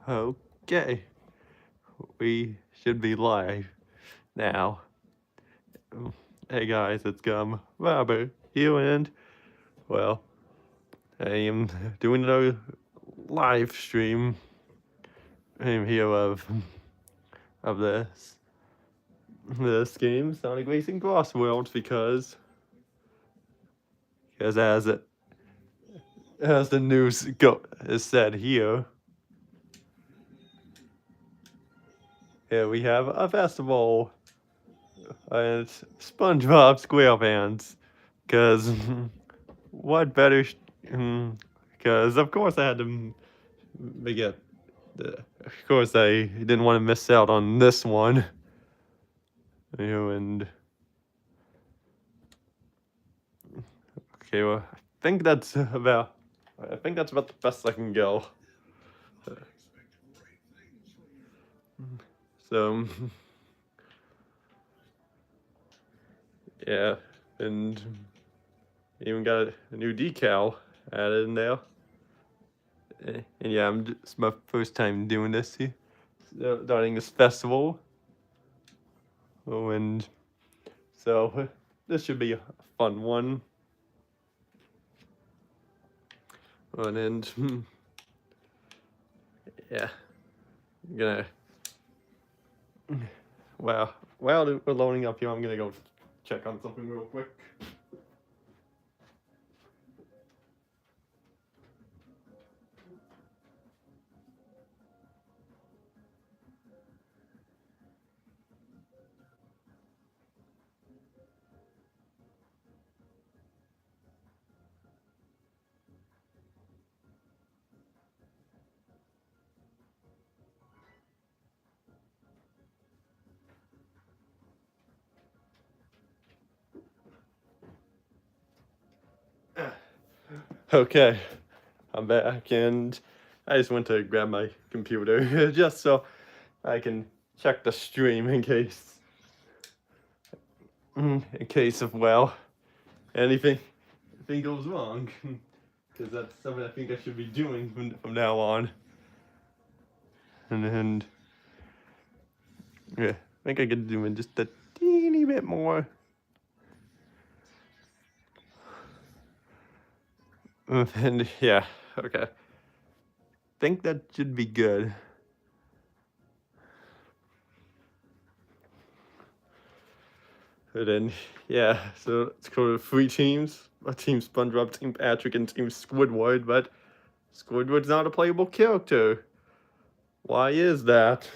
Okay, we should be live now. Hey guys, it's Robert here, and well, I am doing another live stream. I'm here of this game, sonicracingcrossworlds, because as the news is said here. Here we have a festival, and it's SpongeBob SquarePants, because what better? Because of course I had to get. Of course I didn't want to miss out on this one. And okay, well, I think that's about the best I can go. So yeah, and even got a new decal added in there. And yeah, it's my first time doing this here, starting this festival. Oh, and so this should be a fun one. And yeah, I'm gonna. Wow, while we're loading up here, I'm gonna go check on something real quick. Okay, I'm back, and I just went to grab my computer just so I can check the stream in case of, well, anything goes wrong, because that's something I think I should be doing from now on. And yeah, I think I could do just a teeny bit more. And yeah, okay. Think that should be good. And then yeah, so it's called 3 teams. A Team SpongeBob, Team Patrick, and Team Squidward, but Squidward's not a playable character. Why is that?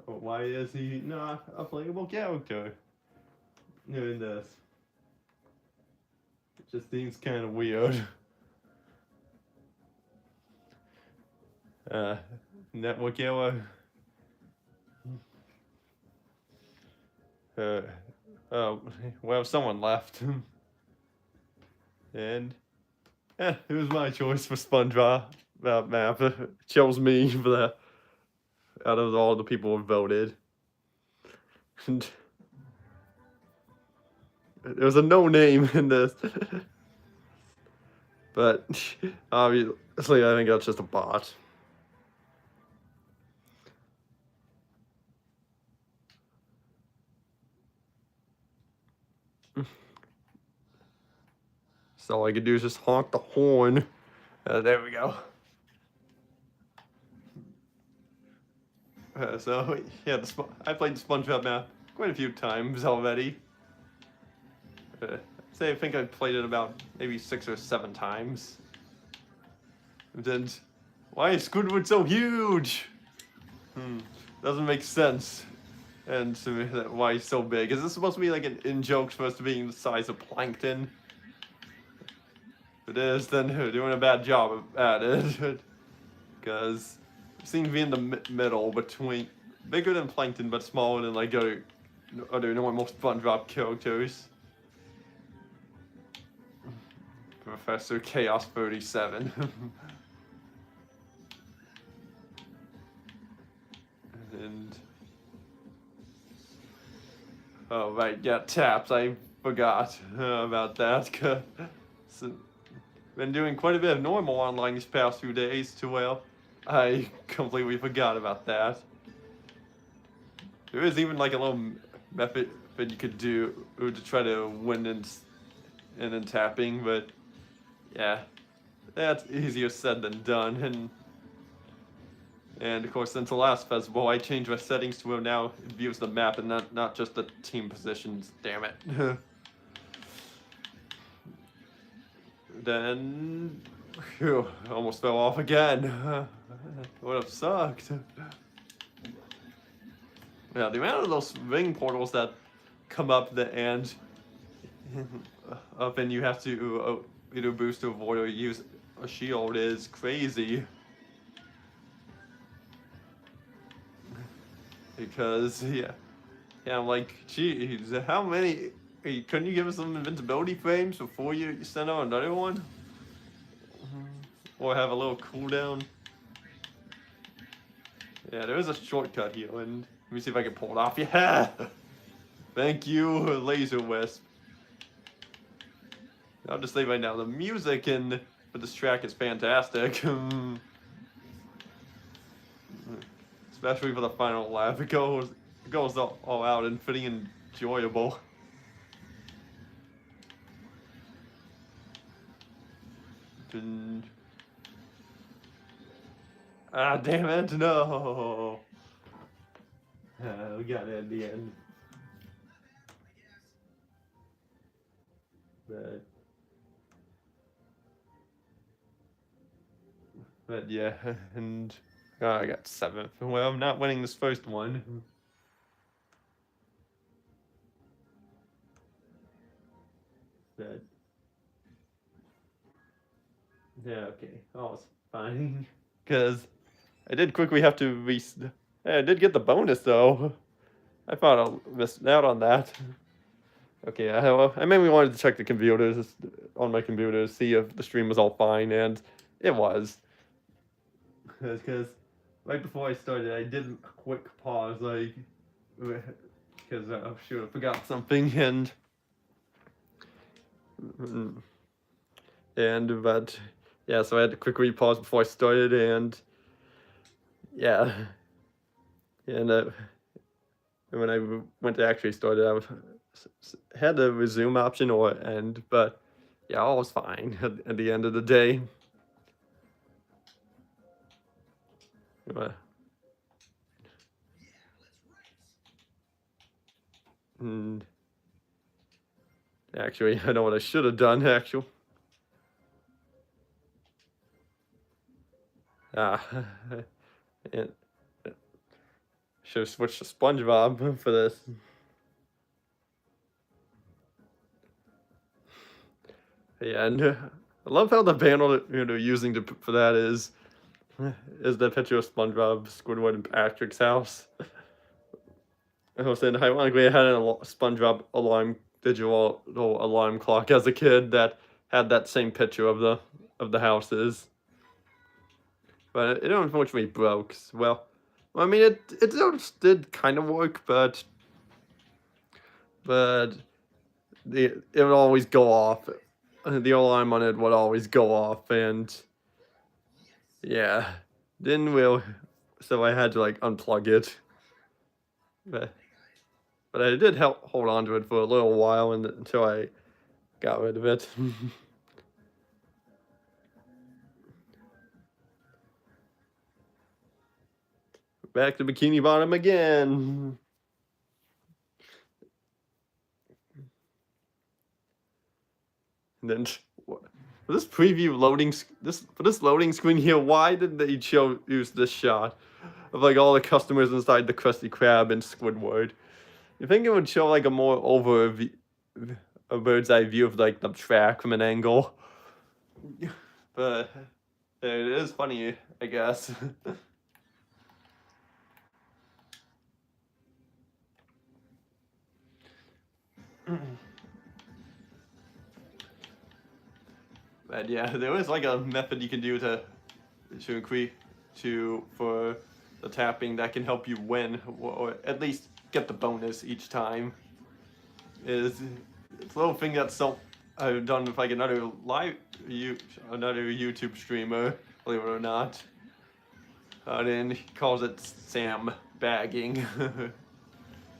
Why is he not a playable character in this? It just seems kind of weird. Network error. Oh, well, someone left. And it was my choice for SpongeBob map. It chose me for that out of all the people who voted. And there was a no name in this. But obviously I think that's just a bot. So all I could do is just honk the horn. There we go. So yeah, I played the SpongeBob map quite a few times already. I think I played it about maybe 6 or 7 times. And then, why is Squidward so huge? Doesn't make sense. And to me, why he's so big? Is this supposed to be like an in-joke, supposed to be the size of plankton? If it is, then they're doing a bad job at it. Because it seems to be in the middle between bigger than plankton but smaller than like other normal SpongeBob characters. Professor Chaos 37. And oh right, yeah, taps. I forgot about that. So, been doing quite a bit of normal online these past few days too. Well, I completely forgot about that. There is even like a little method that you could do to try to win in tapping, but yeah, that's easier said than done. And of course, since the last festival, I changed my settings to where now it views the map and not just the team positions. Damn it. Then, phew, almost fell off again. Would have sucked. Yeah, the amount of those ring portals that come up the end, up and you have to either boost to avoid or use a shield is crazy. Because yeah, I'm like, geez, how many? Hey, couldn't you give us some invincibility frames before you send out another one? Or have a little cooldown? Yeah, there is a shortcut here, and let me see if I can pull it off. Yeah! Thank you, Laser Wisp. I'll just say right now, the music for this track is fantastic. Especially for the final lap, it goes all out and pretty enjoyable. Ah, damn it, no! We got it at the end. But yeah, and I got 7th. Well, I'm not winning this first one. But yeah, okay, oh, it's fine. Because I did quickly have to I did get the bonus though. I thought I missed out on that. Okay, I mainly wanted to check the computers on my computer, see if the stream was all fine, and it was. Because right before I started, I did a quick pause, like, because I'm sure I forgot something, but yeah, so I had to quickly pause before I started, and yeah, and when I went to actually start it, I had the resume option or end, but yeah, all was fine at the end of the day. And actually, I know what I should have done, actually. And should have switched to SpongeBob for this. Yeah, and I love how the panel they're using for that is the picture of SpongeBob, Squidward, and Patrick's house. I was saying, ironically, I had a SpongeBob digital alarm clock as a kid that had that same picture of the houses. But it unfortunately broke. Well, I mean, it did kind of work, but it would always go off. The alarm on it would always go off, and yeah, didn't really. So I had to like unplug it. But I did hold on to it for a little while until I got rid of it. Back to Bikini Bottom again. And then for this preview loading screen here, why did they use this shot of like all the customers inside the Krusty Krab and Squidward? You think it would show like a more a bird's eye view of like the track from an angle? But it is funny, I guess. But yeah, there is like a method you can do for the tapping that can help you win, or at least get the bonus each time. It's a little thing I've done with like another YouTube streamer, believe it or not. then he calls it sandbagging.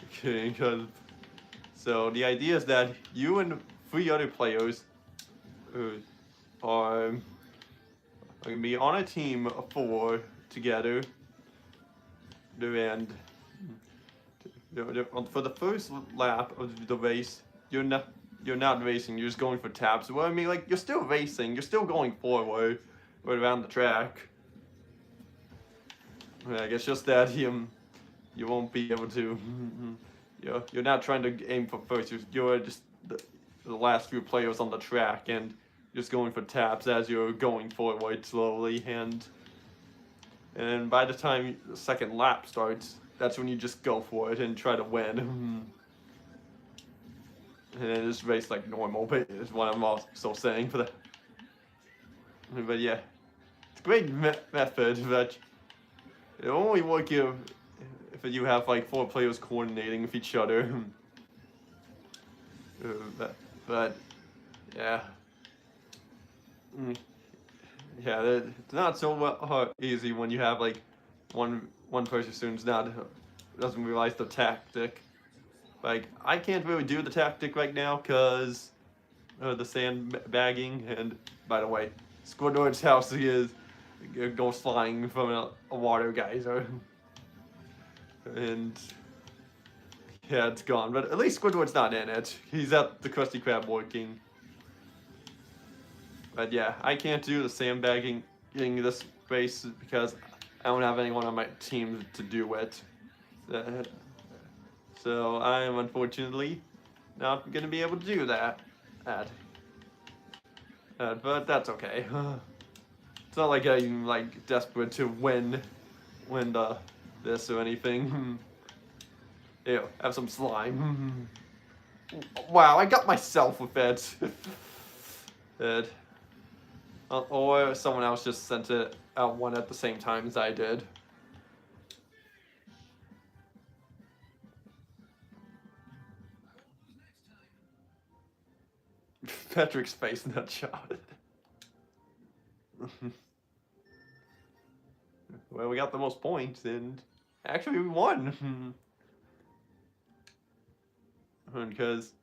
Okay, so the idea is that you and 3 other players are gonna be on a team of 4 together, and for the first lap of the race, you're not racing. You're just going for taps. Well, I mean, like, you're still racing. You're still going forward around the track. I guess just that you won't be able to. You're not trying to aim for first. You're just the last few players on the track, and just going for taps as you're going forward slowly. And by the time the second lap starts, that's when you just go for it and try to win. And just race like normal, but is what I'm also saying for that. But yeah, it's a great method, but it only works if you have like 4 players coordinating with each other. But yeah. Yeah, it's not so easy when you have like one person who's doesn't realize the tactic. Like, I can't really do the tactic right now because the sandbagging. And by the way, Squidward's house goes flying from a water geyser. And yeah, it's gone. But at least Squidward's not in it. He's at the Krusty Krab working. But yeah, I can't do the sandbagging in this race because I don't have anyone on my team to do it. So I am unfortunately not going to be able to do that. But that's okay. It's not like I'm like desperate to win this or anything. Ew, have some slime. Wow, I got myself with it. Or someone else just sent it out one at the same time as I did. Patrick's face in that shot. Well, we got the most points, and actually we won. Because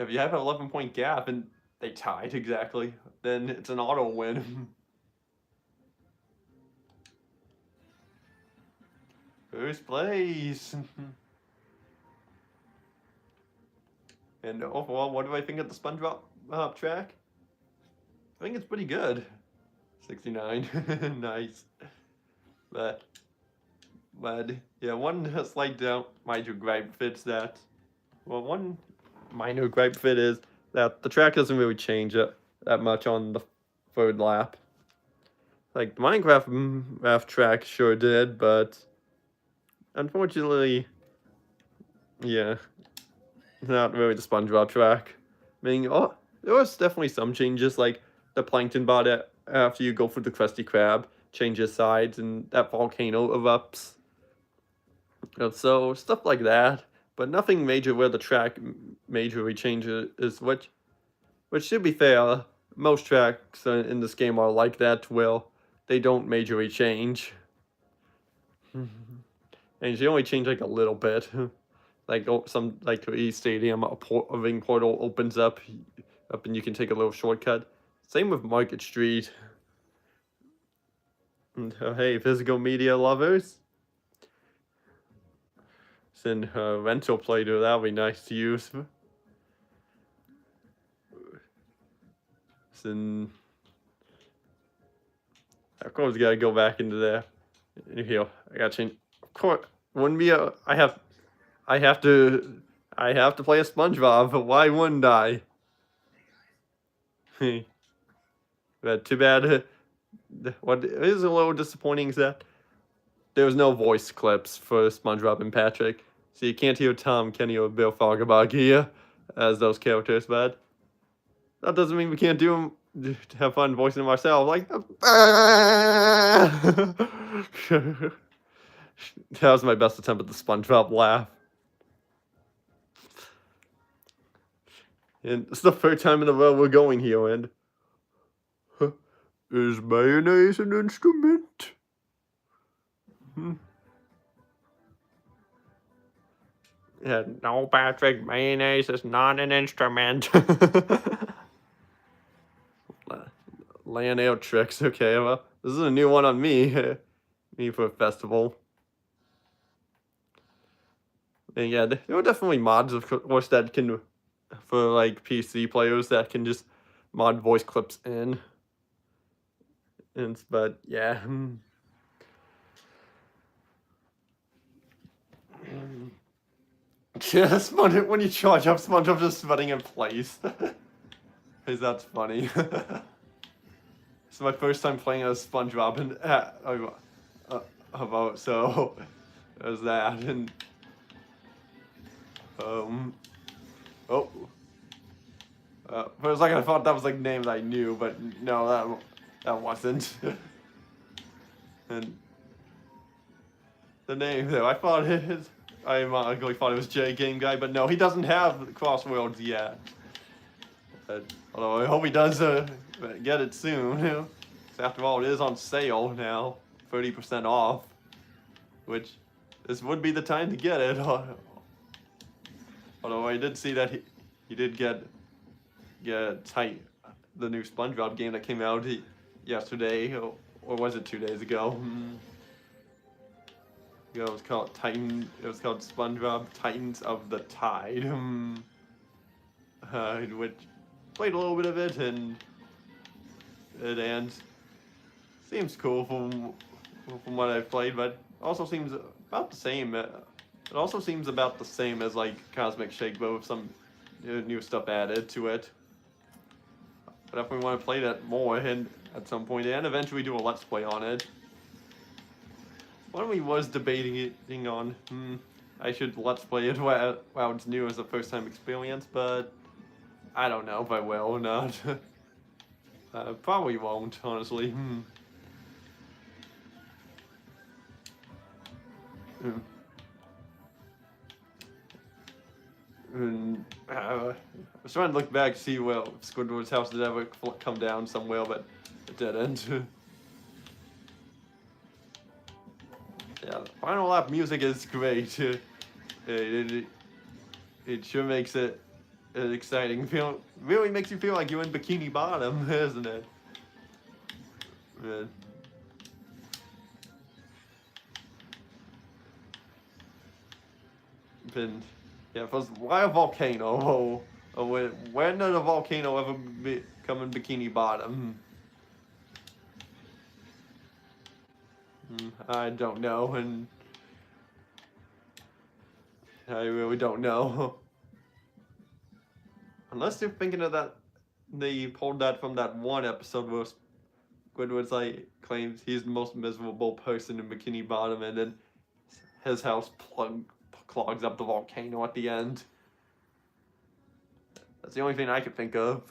if you have an 11-point gap and they tied exactly, then it's an auto win. First place. And overall, what do I think of the SpongeBob track? I think it's pretty good. 69. Nice. But yeah, one slight minor gripe fits that. Well, one minor gripe fit is that the track doesn't really change that much on the 3rd lap. Like, the Minecraft track sure did, but unfortunately, yeah, not really the SpongeBob track. I mean, there was definitely some changes, like the plankton bot after you go for the Krusty Krab changes sides and that volcano erupts. So stuff like that, but nothing major where the track majorly changes, which should be fair. Most tracks in this game are like that, well, they don't majorly change. And they only change like a little bit. Like to East Stadium, a ring portal opens up and you can take a little shortcut. Same with Market Street. And hey, physical media lovers, send a rental player, that'll be nice to use. Send. Of course, gotta go back into there. Here, I gotta change. Of course, wouldn't be a. I have to play a SpongeBob, but why wouldn't I? But too bad. What is a little disappointing is that there was no voice clips for SpongeBob and Patrick, so you can't hear Tom, Kenny, or Bill Foggerbog here as those characters. But that doesn't mean we can't do them. Have fun voicing them ourselves, like. That was my best attempt at the SpongeBob laugh. And it's the 3rd time in a row we're going here, and is mayonnaise an instrument? Yeah, no, Patrick, mayonnaise is not an instrument. Laying out tricks. Okay, well, this is a new one on me. Me for a festival. And yeah, there are definitely mods, of course, that can, for like PC players, that can just mod voice clips in. But yeah. Yeah, SpongeBob, when you charge up, SpongeBob just spinning in place. Because that's funny. It's my first time playing as SpongeBob, and about so there's that, and oh, for a second I thought that was like a name that I knew, but no, that wasn't. And the name though, I thought I ironically thought it was J Game Guy, but no, he doesn't have CrossWorlds yet. Although I hope he does get it soon. After all, it is on sale now, 30% off, which this would be the time to get it. Although I did see that he did get the new SpongeBob game that came out yesterday, or was it 2 days ago? It was called It was called SpongeBob Titans of the Tide. Which played a little bit of it, and seems cool from what I've played, but also seems about the same. It also seems about the same as like Cosmic Shake, but with some new stuff added to it. But if we want to play that more and at some point, and eventually do a let's play on it. One we was debating on, I should let's play it while it's new as a first time experience, but I don't know if I will or not. Probably won't, honestly. I was trying to look back to see if Squidward's house did ever come down somewhere, but it didn't. Yeah, the final lap music is great. It sure makes it exciting. Really makes you feel like you're in Bikini Bottom, isn't it? Yeah, first, why a volcano? When did a volcano ever become in Bikini Bottom? I don't know, and I really don't know. Unless you're thinking of that, they pulled that from that one episode where Squidward's like claims he's the most miserable person in Bikini Bottom, and then his house clogs up the volcano at the end. That's the only thing I could think of.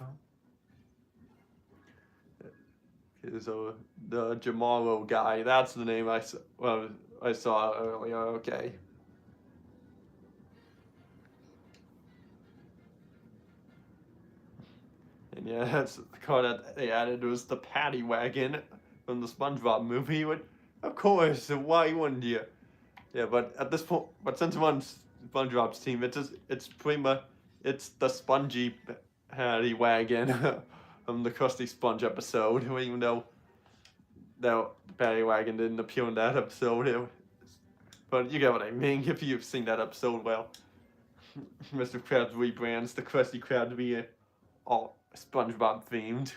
So the Jamalo guy, that's the name I saw earlier. Okay. And yeah, that's the car that they added was the paddy wagon from the SpongeBob movie. Of course, why wouldn't you? Yeah, but at this point, since I'm on SpongeBob's team, it's pretty much the spongy paddy wagon from the Krusty Sponge episode. Even though the paddy wagon didn't appear in that episode, but you get what I mean if you've seen that episode. Well, Mr. Krabs rebrands the Krusty Krab to be all SpongeBob themed,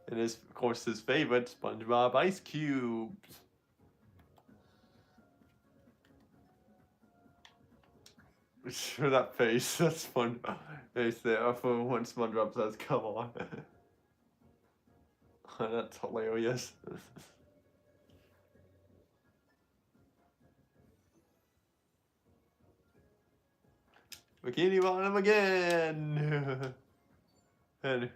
and is of course his favorite SpongeBob ice cubes. Sure, that face, that's fun. Face there for when SpongeBob says, "Come on." That's hilarious. Bikini Bottom again! And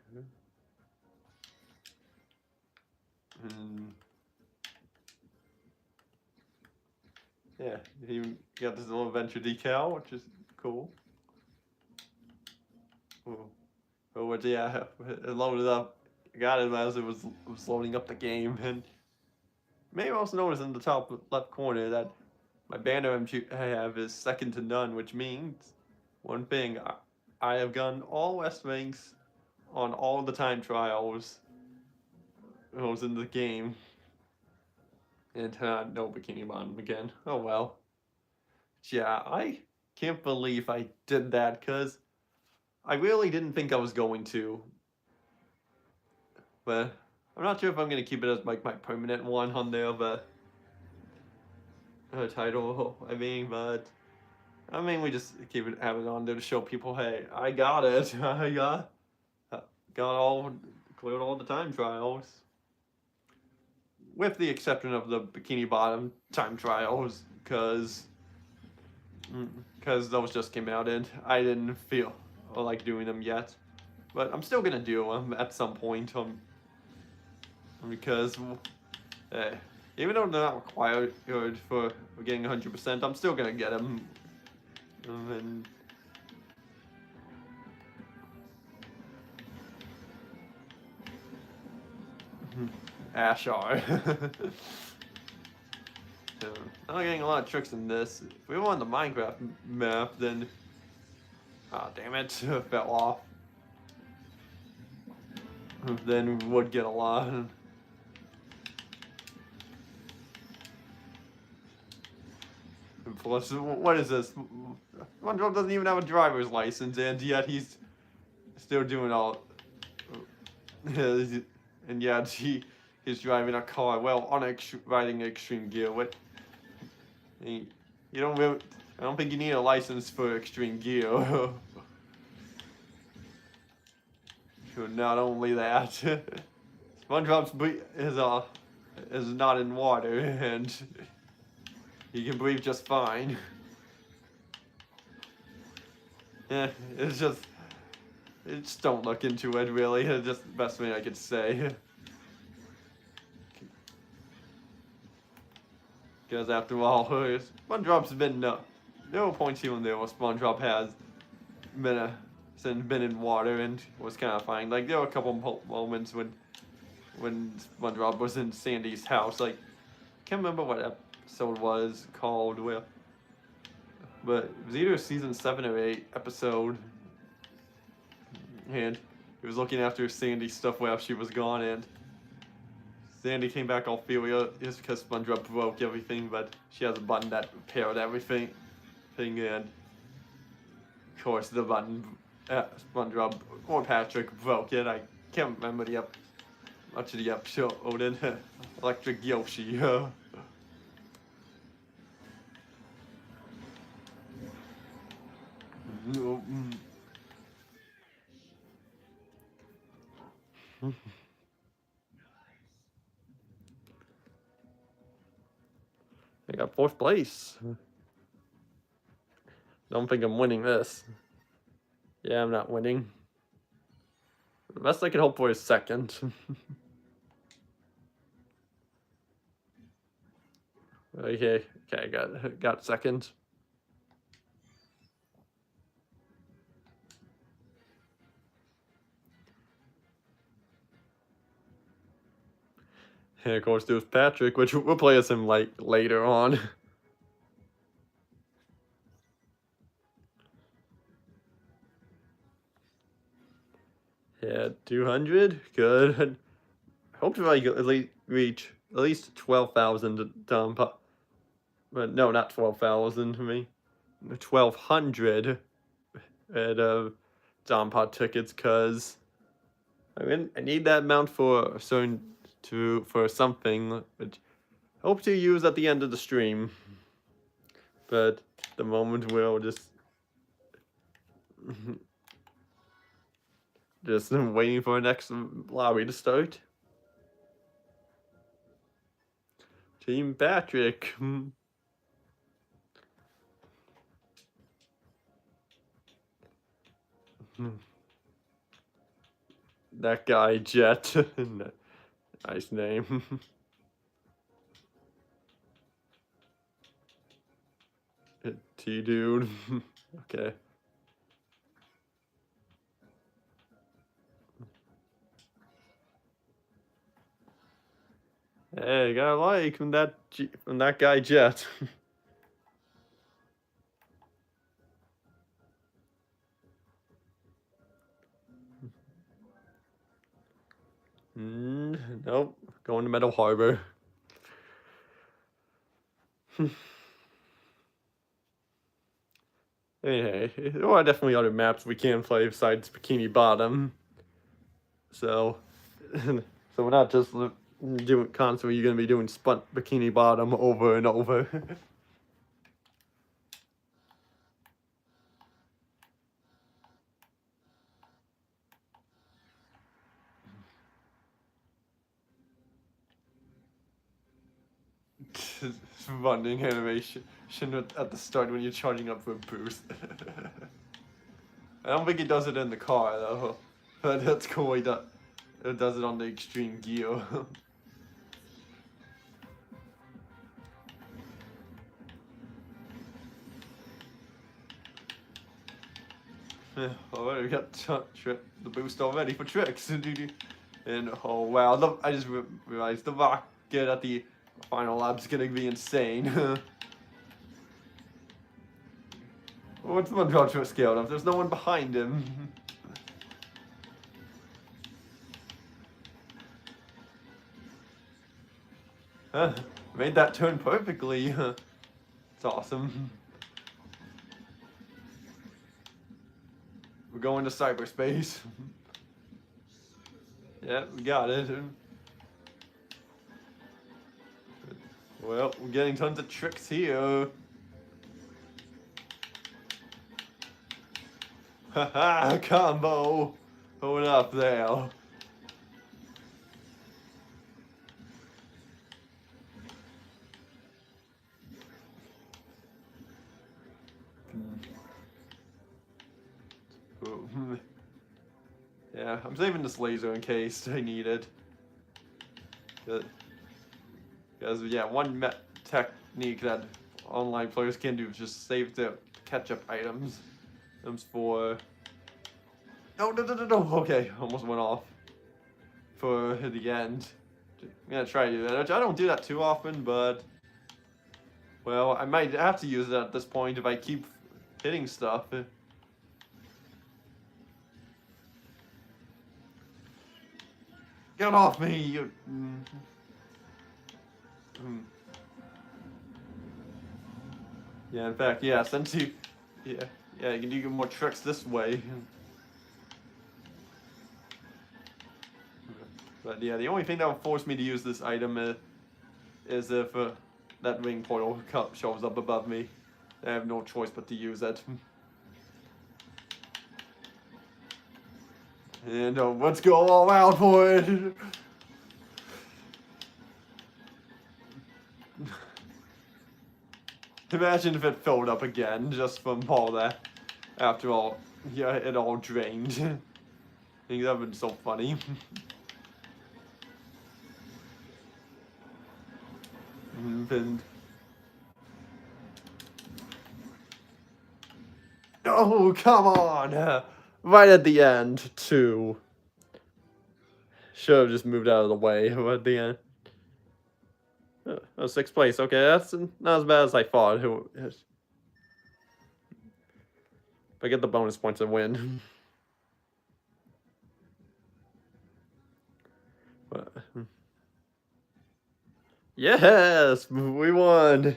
yeah, he got this little adventure decal, which is cool. But yeah, it loaded up. Got it as it was loading up the game, and maybe also noticed in the top left corner that My banner I have is second to none, which means one thing: I have gotten all West ranks on all the time trials. I was in the game, and no bikini bottom again. Oh well. Yeah, I can't believe I did that because I really didn't think I was going to. But I'm not sure if I'm gonna keep it as like my permanent one on there, but title. I mean, but I mean, we just have it on there to show people, hey, I got it. I got cleared all the time trials, with the exception of the bikini bottom time trials, because those just came out and I didn't feel like doing them yet. But I'm still gonna do them at some point. Because even though they're not required for getting 100%, I'm still gonna get them. And Ashar. I'm getting a lot of tricks in this. If we were on the Minecraft map, then damn it, fell off. Then we would get a lot. Plus, what is this? SpongeBob doesn't even have a driver's license, and yet he's still doing all. And yet he's driving a car. Well, on riding extreme gear. What? You don't really. I don't think you need a license for extreme gear. Not only that, SpongeBob is not in water, and he can breathe just fine. Yeah, it's just don't look into it, really. It's just the best thing I could say. Because after all, SpongeBob's been no points even there where SpongeBob has been in water and was kind of fine. Like there were a couple moments when SpongeBob was in Sandy's house. Like can't remember what episode was called where, but it was either season 7 or 8 episode. And he was looking after Sandy's stuff while she was gone, and Sandy came back all furious because SpongeBob broke everything, but she has a button that repaired everything. And of course, the button SpongeBob or Patrick broke it. I can't remember much of the episode in Electric Yoshi. I got 4th place. Don't think I'm winning this. Yeah, I'm not winning. The best I can hope for is 2nd. Okay, I got 2nd. And of course, there's Patrick, which we'll play as him like later on. Yeah, 200, good. Hopefully I at least reach at least 12,000 dump. But no, not 12,000 for me. 1,200 at Dompot tickets, cause I need that amount for something, which I hope to use at the end of the stream. But the moment we'll just waiting for the next lobby to start. Team Patrick. That guy Jet. Nice name. T-dude. Okay. Hey, got a like from that guy Jet. Nope. Going to Meadow Harbor. Hey, there are definitely other maps we can play besides Bikini Bottom. So, so we're not just doing constantly. You're gonna be doing Bikini Bottom over and over. Running animation at the start when you're charging up for a boost. I don't think he does it in the car though, but that's cool. He does it on the extreme gear. Alright, we got the boost already for tricks. And oh wow, I just realized the rocket at the final lap's gonna be insane. What's the SpongeBob trick scared of? There's no one behind him. Made that turn perfectly. It's awesome. We're going to cyberspace. Yeah, we got it. Well, we're getting tons of tricks here. Haha, combo! Hold up there. Yeah, I'm saving this laser in case I need it. Because, yeah, one technique that online players can do is just save their catch-up items. For... No. Okay, almost went off. For the end. I'm gonna try to do that, which I don't do that too often, but... Well, I might have to use it at this point if I keep hitting stuff. Get off me, you... Yeah, in fact, yeah, since you... Yeah, you can do more tricks this way. But yeah, the only thing that would force me to use this item is if that ring portal shows up above me. I have no choice but to use it. And let's go all out for it! Imagine if it filled up again just from all that. After all, yeah, it all drained. I think that would be so funny. And... Oh, come on! Right at the end, too. Should have just moved out of the way at the end. Oh, sixth place. Okay, that's not as bad as I thought. If I get the bonus points, I win. But, yes, we won.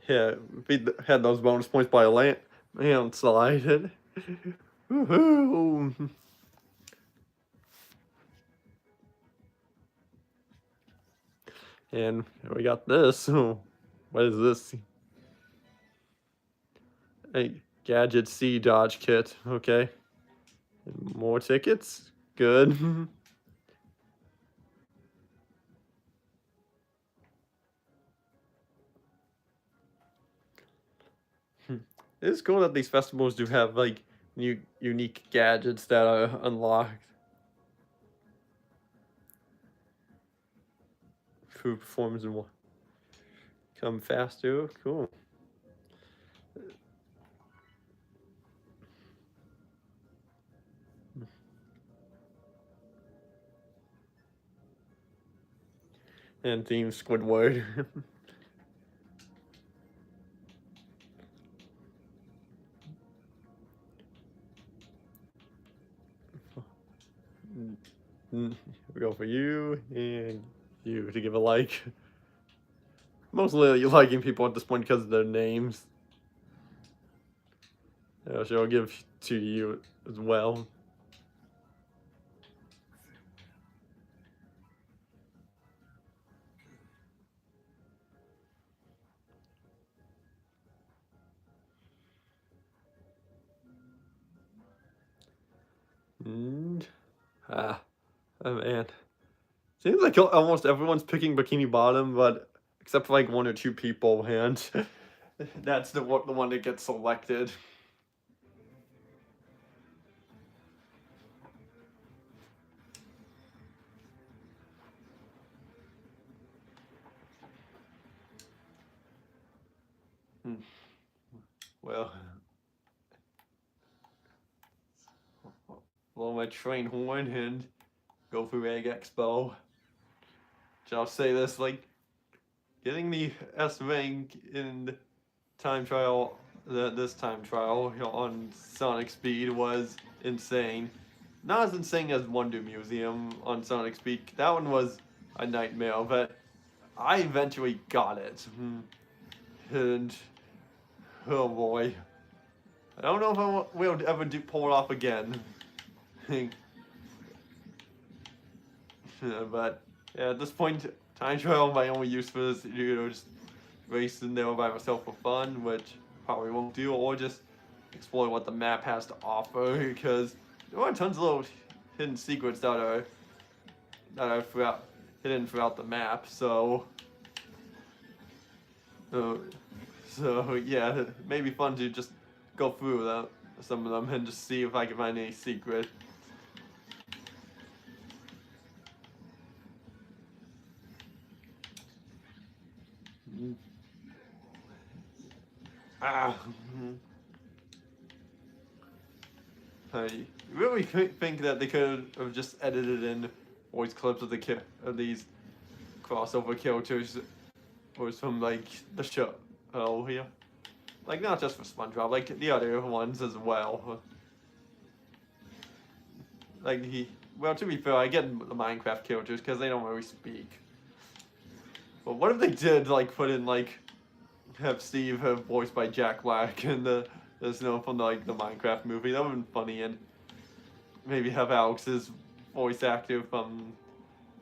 Yeah, we had those bonus points by a landslide. Woohoo! And we got this. What is this? A Gadget C Dodge kit. Okay. And more tickets. Good. It's cool that these festivals do have like unique gadgets that are unlocked. Food performance and what? Come faster. Cool. And Team Squidward. We go for you and you to give a like. Mostly you liking people at this point because of their names. Yeah, so I'll give to you as well. And oh man, seems like almost everyone's picking Bikini Bottom, but except for like 1 or 2 people, and that's the one that gets selected. Well, blow my train horn and go through Egg Expo. I'll say this, like, getting the S rank in time trial, this time trial on Sonic Speed was insane. Not as insane as Wonder Museum on Sonic Speed. That one was a nightmare, but I eventually got it. And oh boy, I don't know if I will ever pull it off again. But yeah, at this point, time trial my only use for is just racing there by myself for fun, which probably won't do, or just explore what the map has to offer, because there are tons of little hidden secrets that are hidden throughout the map. So yeah, it may be fun to just go through some of them and just see if I can find any secret. I really think that they could have just edited in voice clips of these crossover characters, or from like the show. Oh yeah, like not just for SpongeBob, like the other ones as well. Like well, to be fair, I get the Minecraft characters because they don't really speak. But what if they did like put in like have Steve voiced by Jack Black and the Snow from like the Minecraft movie? That would have been funny, and maybe have Alex's voice actor from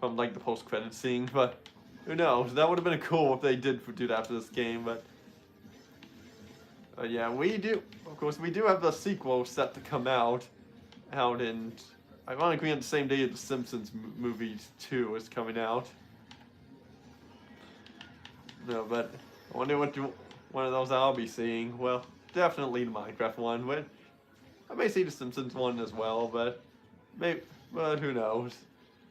like the post-credit scene. But who knows? That would have been cool if they did do that for this game. But yeah, we do. Of course, we do have the sequel set to come out in, ironically, on the same day The Simpsons movie 2 is coming out. No, but I wonder what one of those I'll be seeing. Well, definitely the Minecraft one. But I may see the Simpsons one as well. But who knows?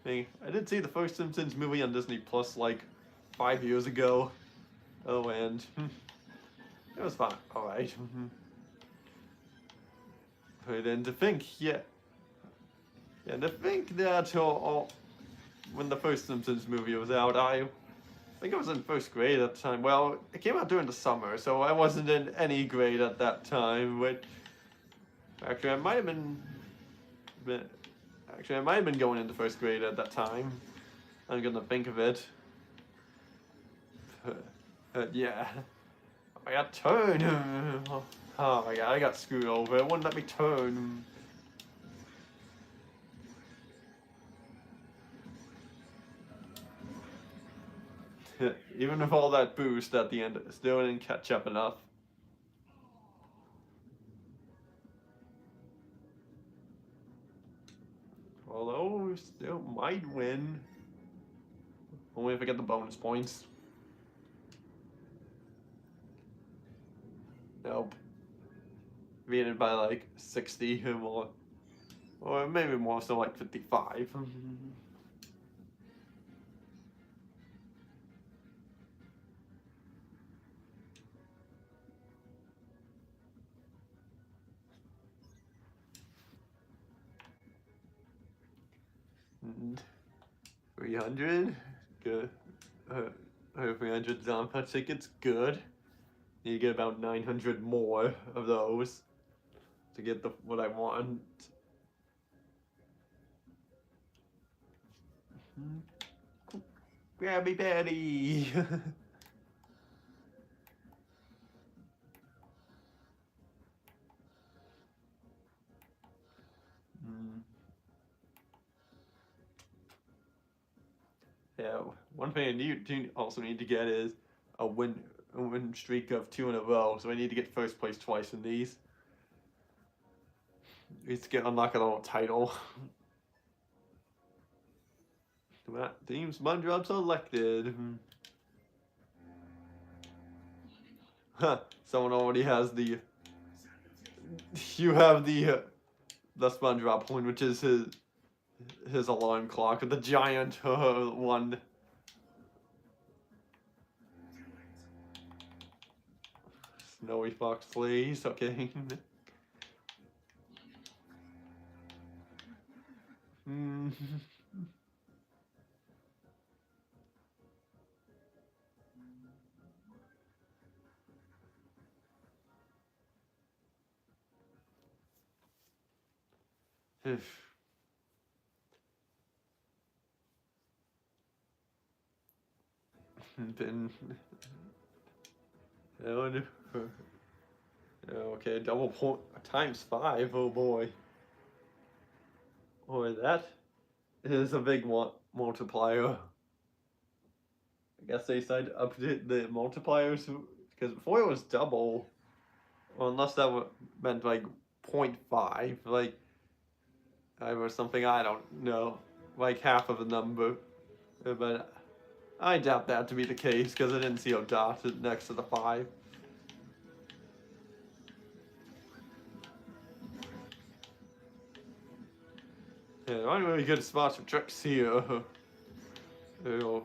I did see the first Simpsons movie on Disney Plus like 5 years ago. Oh, and it was fine. All right. And to think, and to think that when the first Simpsons movie was out, I think I was in first grade at the time. Well, it came out during the summer, so I wasn't in any grade at that time. Which actually, I might have been going into first grade at that time. I'm gonna think of it. Yeah. I got turned. Oh my god, I got screwed over. It wouldn't let me turn. Even with all that boost at the end, it still didn't catch up enough. Although we still might win. Only if I get the bonus points. Nope. Beat it by like 60 or more. Or maybe more, so like 55. And 300. Good. 300 Zonpa tickets. Good. You get about 900 more of those to get what I want. Krabby Patty. Yeah, one thing I do also need to get is a win streak of 2 in a row. So I need to get first place twice in these. I need to get unlock a little title. Team SpongeBob selected. Huh. Someone already has the. You have the SpongeBob one, which is his alarm clock, the giant one. Snowy Fox, please. Okay. Then. Oh, no. Okay, double point times 5. Oh boy. Boy, that is a big multiplier. I guess they decided to update the multipliers because before it was double. Well, unless that meant like 0.5, like or something, I don't know, like half of a number. But I doubt that to be the case because I didn't see a dot next to the 5. Yeah, I'm really good at spot some tricks here. Ew.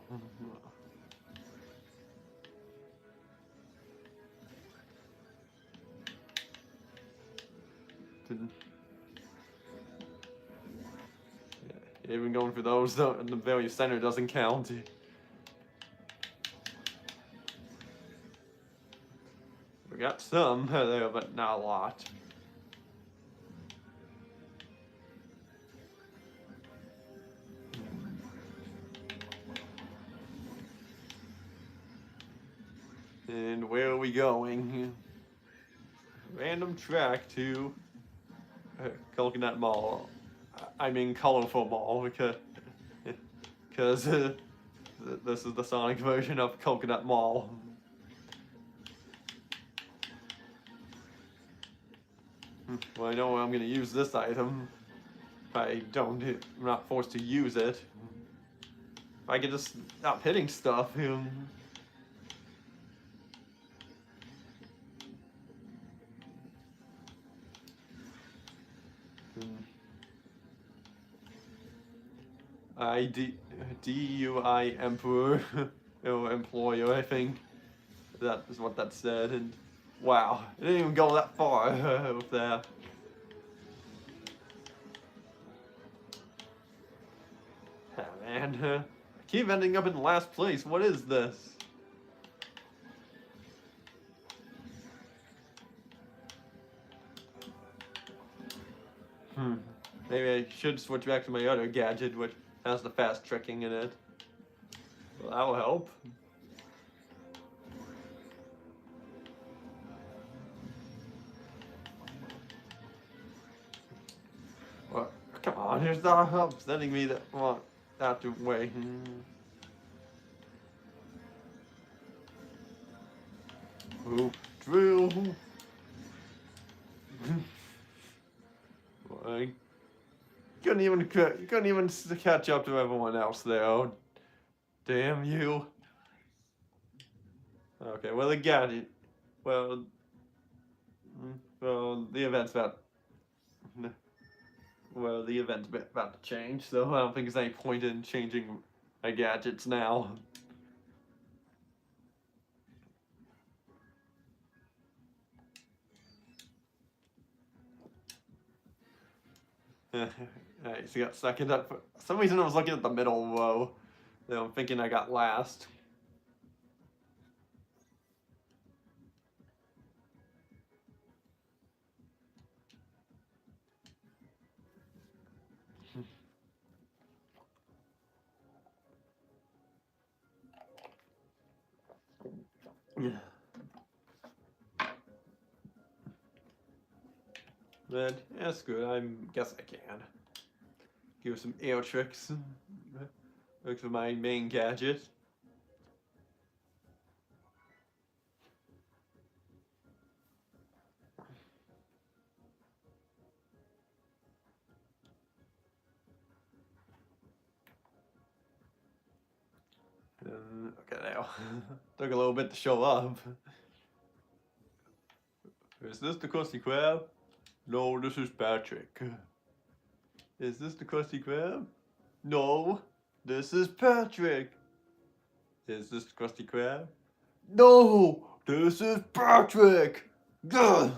Yeah, even going for those, the very center doesn't count. We got some there, but not a lot. And where are we going? Random track to Coconut Mall. I mean Colorful Mall because this is the Sonic version of Coconut Mall. Well, I know I'm going to use this item. If I'm not forced to use it. If I could just stop hitting stuff. DUI Emperor, employer, I think. That is what that said, and wow, it didn't even go that far with that. Ah, man, I keep ending up in last place. What is this? Maybe I should switch back to my other gadget, which has the fast tricking in it. Well, that will help. What? Come on, here's the help sending me that way. Ooh, drill. You couldn't even catch up to everyone else there. Oh, damn you. Okay, well, again, well, the event's about to change, so I don't think there's any point in changing my gadgets now. Alright, so you got second up. For some reason I was looking at the middle row. So I'm thinking I got last. But that's good. I guess I can. Give some air tricks. Works with my main gadget. Okay, now. Took a little bit to show up. Is this the Krusty Krab? No, this is Patrick. Is this the Krusty Krab? No, this is Patrick. Is this the Krusty Krab? No, this is Patrick. Gah!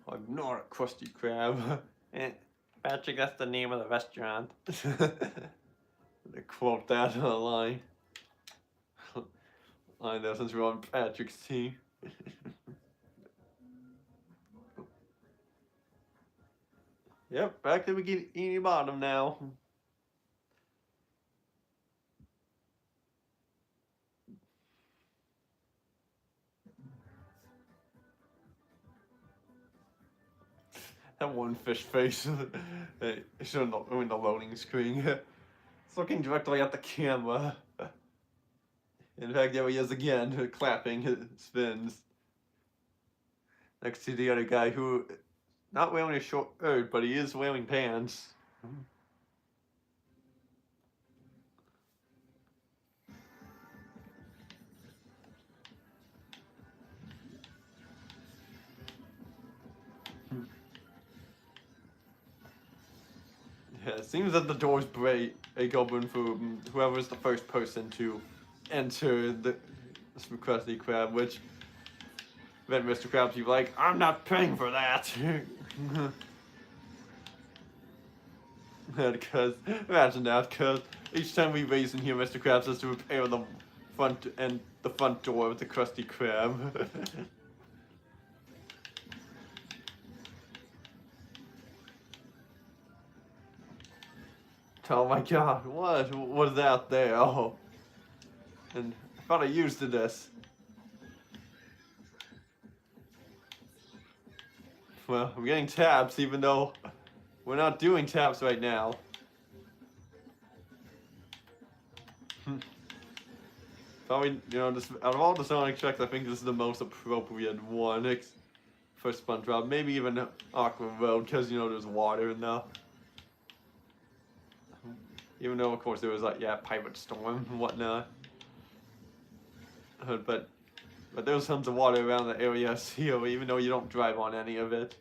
I'm not a Krusty Krab. Patrick, that's the name of the restaurant. They quote that on a line. I know, since we're on Patrick's team. Yep, back to Bikini Bottom now. That one fish face. It's in the loading screen. It's looking directly at the camera. In fact, there he is again, clapping his spins. Next to the other guy who, not wearing a short shirt, but he is wearing pants. Yeah, it seems that the doors break open for whoever's the first person to enter the Krusty Krab, which then Mr. Krabs be like, I'm not paying for that. Because, imagine that, because each time we raise in here, Mr. Krabs has to repair the front door with the Krusty Krab. Oh my god, what was that there? Oh. And I thought I used this. Well, I'm getting taps even though we're not doing taps right now. Probably, you know, just out of all the Sonic tracks, I think this is the most appropriate one for SpongeBob. Maybe even Aqua Road, because, you know, there's water in there. Even though, of course, there was, like, yeah, Pirate Storm and whatnot. But there's tons of water around the area here, even though you don't drive on any of it.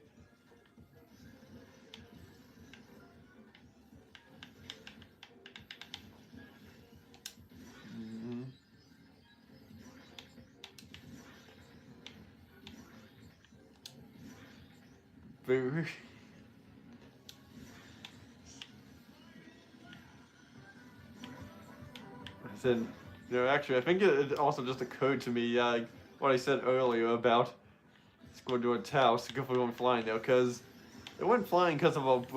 Boo. Then, you know, actually, I think it also just occurred to me, what I said earlier about Squidward's house if we went flying there, because it went flying because of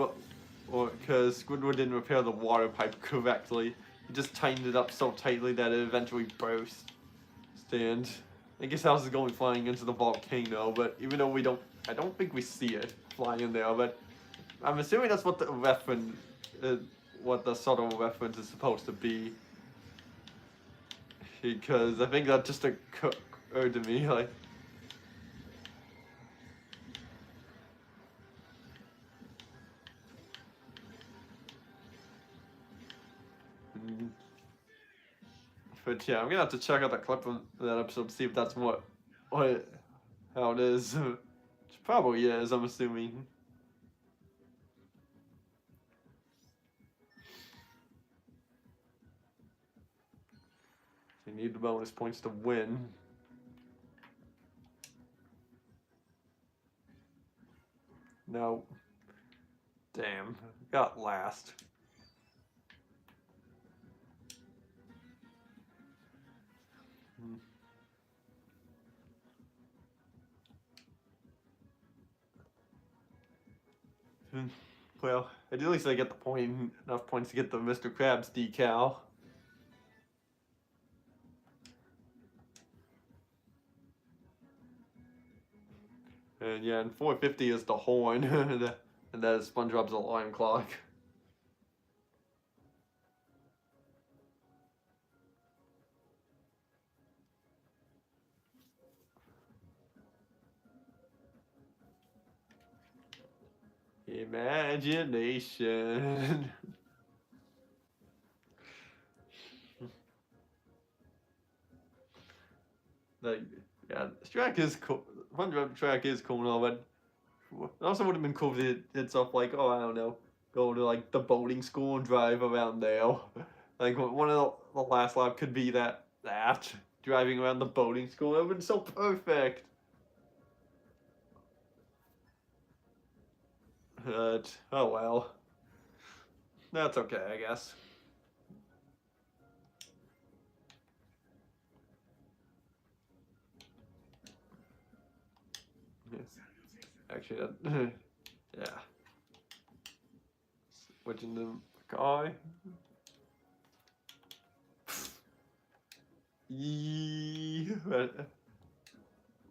because Squidward didn't repair the water pipe correctly. He just tightened it up so tightly that it eventually burst. And I guess house is going flying into the volcano, but even though I don't think we see it flying in there, but I'm assuming that's what the reference, what the subtle reference is supposed to be. Because I think that just occurred to me, like. But yeah, I'm gonna have to check out that clip from that episode to see if that's how it is. Which probably is, I'm assuming. You need the bonus points to win. No. Damn. Got last. Well, at least I get the point, enough points to get the Mr. Krabs decal. And yeah, and 450 is the horn, and that is SpongeBob's alarm clock. Imagination. Like, yeah, this track is cool. SpongeBob track is cool and all, but it also would have been cool if it did stuff like, oh, I don't know, go to like the boating school and drive around there. Like one of the last lap could be that driving around the boating school. That would have been so perfect. But oh well, that's okay, I guess. Yes. Actually, yeah. Switching the guy.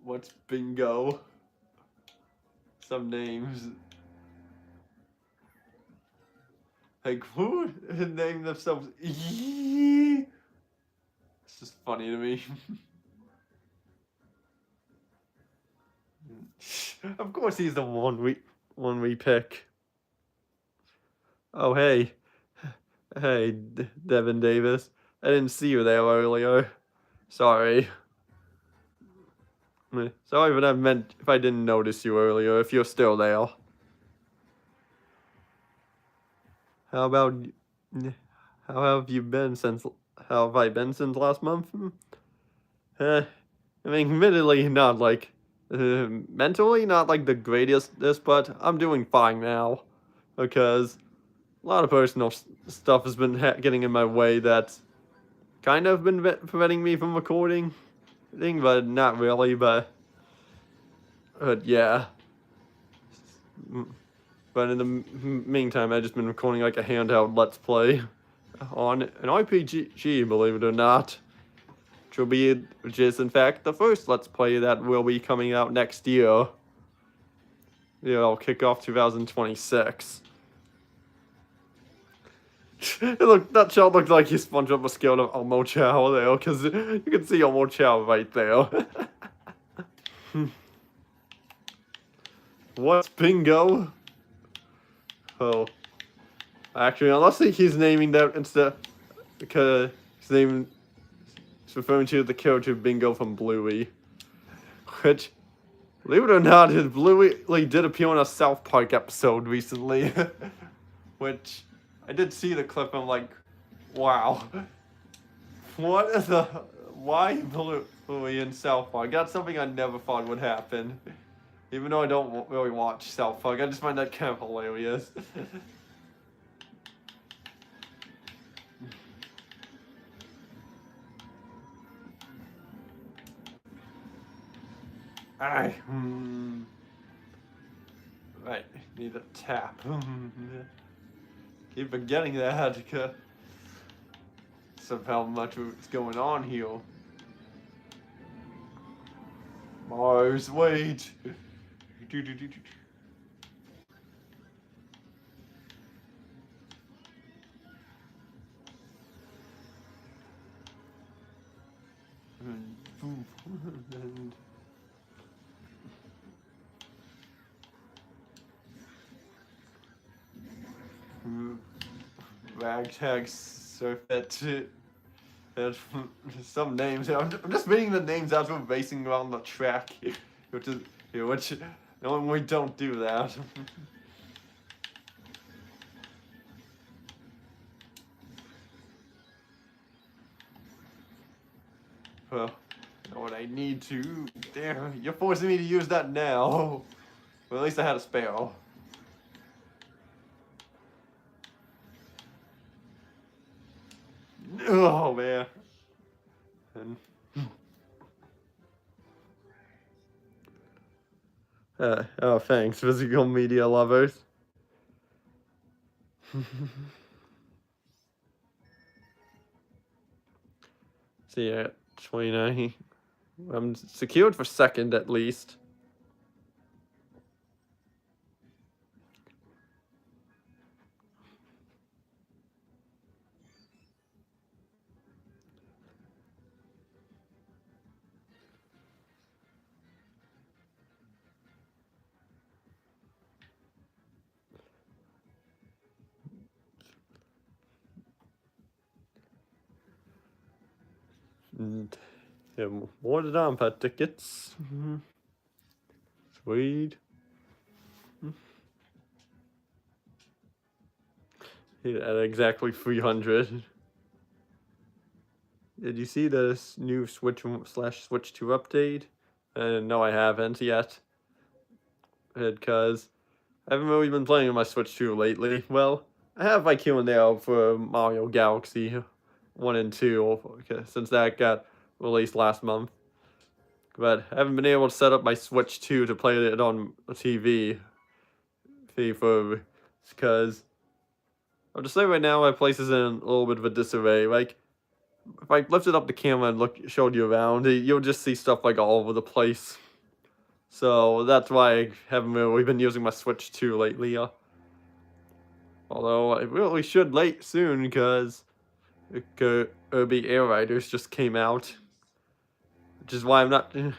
What's bingo? Some names. Like, who named themselves? It's just funny to me. Of course, he's the one we pick. Oh hey, Devin Davis. I didn't see you there earlier. Sorry. Sorry, but I meant if I didn't notice you earlier. If you're still there. How about? How have you been since? How have I been since last month? I mean, admittedly, not like mentally, not like the greatest. But I'm doing fine now because a lot of personal stuff has been getting in my way that's kind of been preventing me from recording, but not really. But yeah. But in the meantime, I've just been recording like a handheld Let's Play on an RPG, believe it or not. Which is in fact the first Let's Play that will be coming out next year. Yeah, I'll kick off 2026. That child looked like he SpongeBob was scared of Elmo Chow there, because you can see Elmo Chow right there. What's bingo? Oh. Actually, unless he's naming that instead, because he's referring to the character Bingo from Bluey. Which, believe it or not, Bluey did appear on a South Park episode recently. Which, I did see the clip and I'm like, wow. What is why Bluey in South Park? That's something I never thought would happen. Even though I don't really watch South Park, I just find that kind of hilarious. Right, need a tap. Keep forgetting that because of how much is going on here. Mars, wait. Ragtag Surfet. There's some names. I'm just reading the names as we're racing around the track, which normally we don't do that. Well, you know what I need to. Damn, you're forcing me to use that now. Well, at least I had a spare. Oh man. And, oh, thanks, physical media lovers. See ya, 29. I'm secured for second at least. And, yeah, more Pet tickets. Sweet. At exactly 300. Did you see this new Switch /Switch 2 update? No, I haven't yet. Because I haven't really been playing on my Switch 2 lately. Well, I have my Q&A for Mario Galaxy 1 and 2, since that got released last month. But I haven't been able to set up my Switch 2 to play it on TV. Because I'll just say right now my place is in a little bit of a disarray. Like, if I lifted up the camera and showed you around, you'll just see stuff like all over the place. So that's why I haven't really been using my Switch 2 lately. Although I really should soon, because Kirby Air Riders just came out. Which is why I'm not... and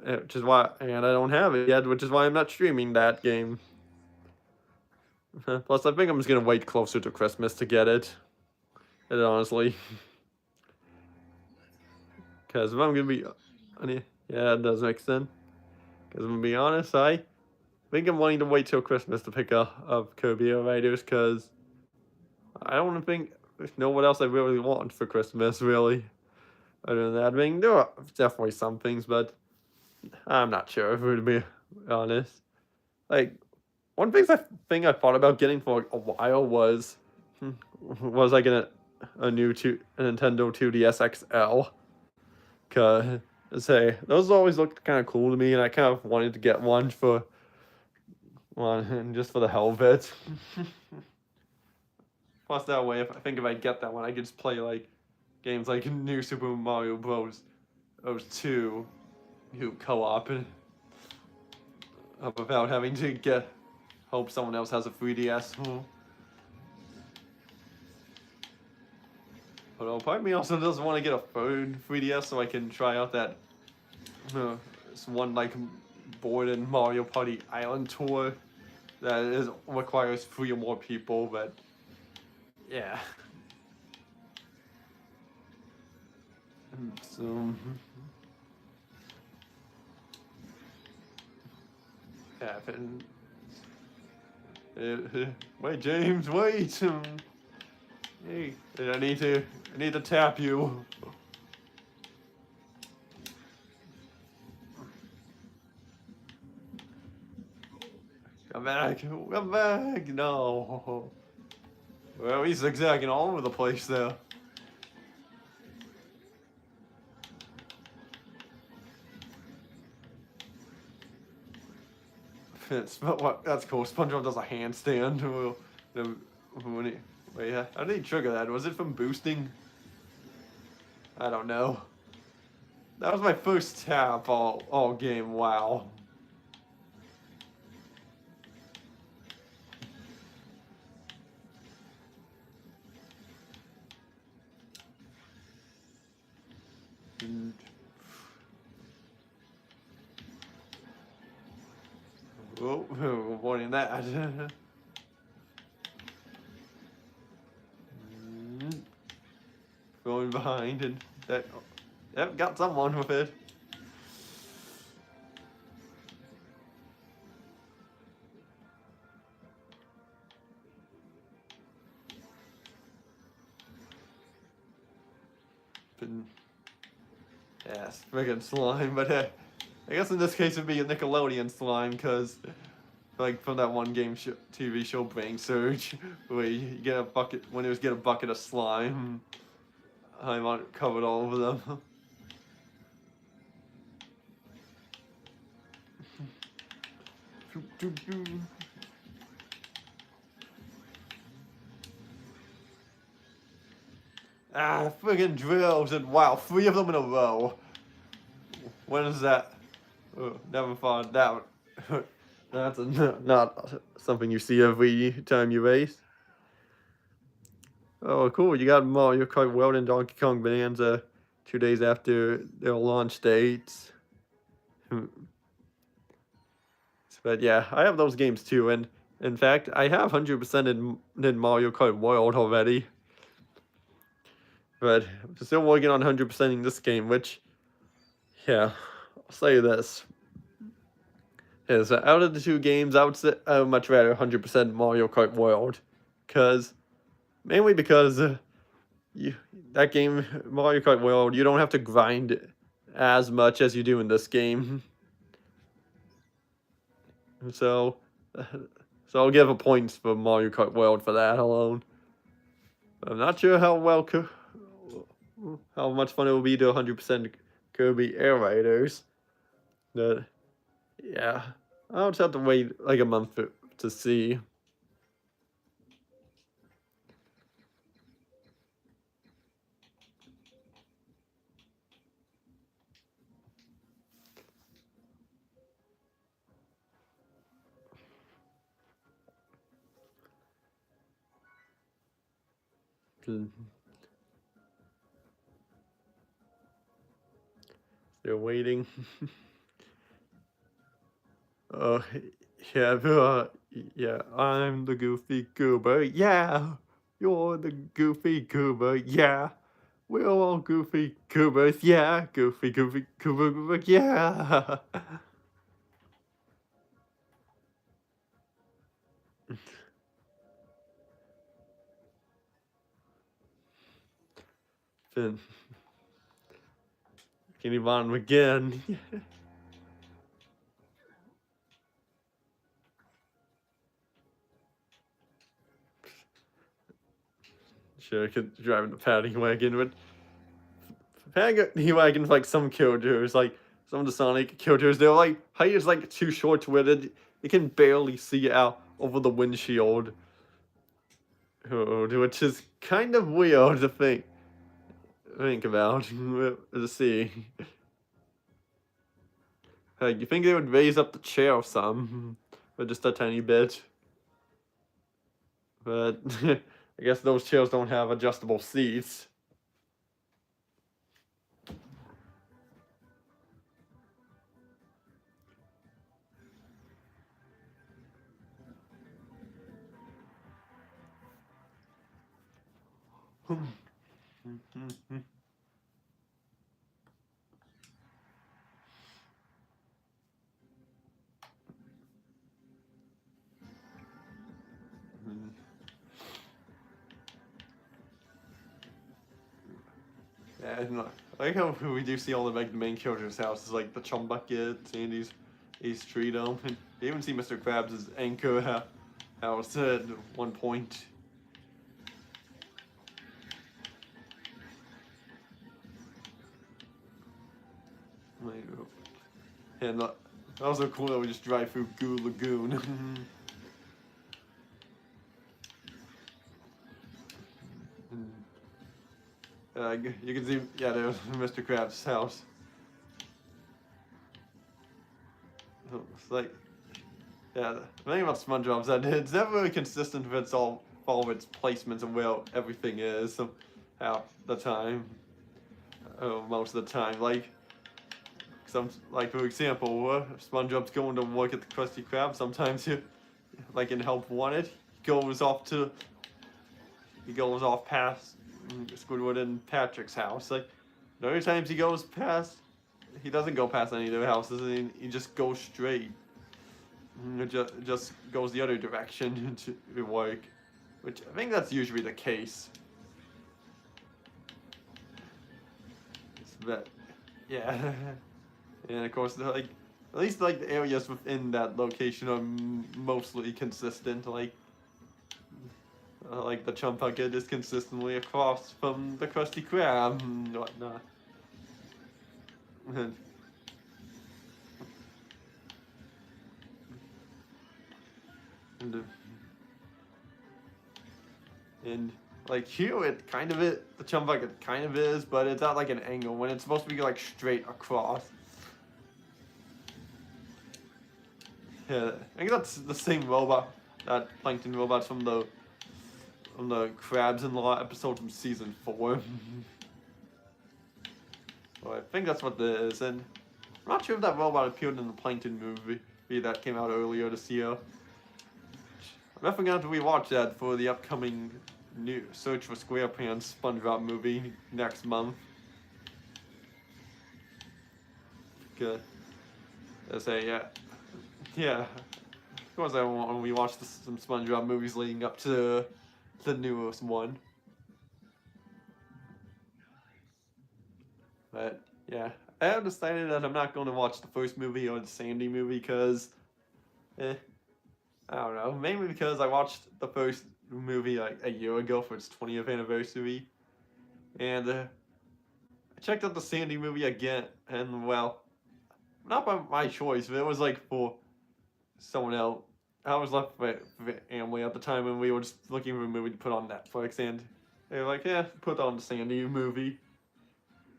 I don't have it yet, which is why I'm not streaming that game. Plus, I think I'm just gonna wait closer to Christmas to get it. And honestly. Because if I'm gonna be... yeah, it does make sense. Because I'm gonna be honest, I think I'm wanting to wait till Christmas to pick up Kirby Air Riders, because I don't know what else I really want for Christmas, really. Other than that, I mean, there are definitely some things, but I'm not sure, to be honest. Like, one thing I thought about getting for a while was like a new Nintendo 2DS XL. Cause those always looked kind of cool to me, and I kind of wanted to get one just for the hell of it. Plus, that way, if I get that one, I could just play like games like New Super Mario Bros. 2, co-op, without having to hope someone else has a 3DS. But part of me also doesn't want to get a third 3DS so I can try out that this one like board in Mario Party Island tour that requires 3 or more people, but yeah. So yeah, wait, James, wait. Hey, I need to tap you. Come back, no. Well, he's zigzagging all over the place there. That's cool. SpongeBob does a handstand. Wait, how did he trigger that? Was it from boosting? I don't know. That was my first tap all game. Wow. Oh, avoiding that. Going behind, and that, yep, got someone with it. Yes, friggin' slime, but I guess in this case it'd be a Nickelodeon slime, because like from that one TV show Brain Surge, where you get a bucket, winners get a bucket of slime. I'm covered all over them. Ah, friggin' drills, and wow, 3 of them in a row. When is that? Oh, never thought that. That's not something you see every time you race. Oh, cool. You got Mario Kart World and Donkey Kong Bonanza 2 days after their launch dates. But yeah, I have those games too. And in fact, I have 100% in Mario Kart World already. But I'm still working on 100%ing this game, which, yeah, I'll say this. Is out of the two games, I would much rather 100% Mario Kart World. Mainly because that game, Mario Kart World, you don't have to grind as much as you do in this game. So, so I'll give a point for Mario Kart World for that alone. I'm not sure how much fun it will be to 100% Kirby Air Raiders. But yeah, I'll just have to wait like a month to see. They're waiting. Yeah, I'm the goofy goober. Yeah, you're the goofy goober. Yeah, we're all goofy goobers. Yeah, goofy goober. Yeah. Then can you want him again? Sure, I could drive the paddy wagon, but paddy wagon's like some killers, like some of the Sonic killers. They're like height is like too short with it. You can barely see out over the windshield. Which is kind of weird to think about. To see. You think they would raise up the chair some, but just a tiny bit. But I guess those chairs don't have adjustable seats. Yeah, I like how we do see all the main characters' houses, like the Chum Bucket, Sandy's Tree Dome, and you even see Mr. Krabs' anchor house at one point. And also cool that we just drive through Goo Lagoon. You can see, yeah, there's Mr. Krabs' house. It's like, yeah, the thing about SpongeBob is that it's never really consistent with all of its placements and where everything is at the time. Most of the time, like for example, SpongeBob's going to work at the Krusty Krab. Sometimes like in Help Wanted, he goes off past Squidward and Patrick's house. Like, the other times he goes past, he doesn't go past any of their houses, and he just goes straight. It just goes the other direction to work, which I think that's usually the case. But yeah, and of course, like at least like the areas within that location are mostly consistent. Like the Chum Bucket is consistently across from the Krusty Krab and whatnot. And like here, the Chum Bucket kind of is, but it's at like an angle when it's supposed to be like straight across. Yeah, I think that's the same robot, that plankton robot from the Crabs in Law episode from season 4. Well, I think that's what this is, and I'm not sure if that robot appeared in the Plankton movie that came out earlier this year. I'm definitely going to rewatch that for the upcoming new Search for SquarePants SpongeBob movie next month. Good. I say, yeah. Of course, I want when we watch some SpongeBob movies leading up to the newest one. But yeah, I have decided that I'm not going to watch the first movie or the Sandy movie because, I don't know. Mainly because I watched the first movie like a year ago for its 20th anniversary, and I checked out the Sandy movie again, and well, not by my choice, but it was like for someone else. I was left with family at the time, and we were just looking for a movie to put on Netflix, and they were like, "Yeah, put on the Sandy movie,"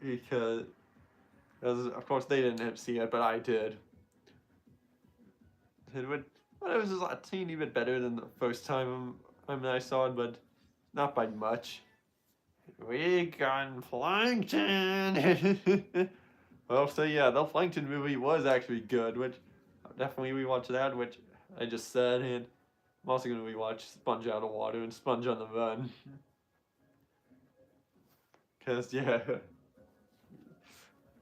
because of course they didn't see it, but I did. But it was just a teeny bit better than the first time I saw it, but not by much. We got Plankton! Well, so yeah, the Plankton movie was actually good, which I'll definitely rewatch that, which I just said, and I'm also going to rewatch Sponge Out of Water and Sponge on the Run. Because, yeah,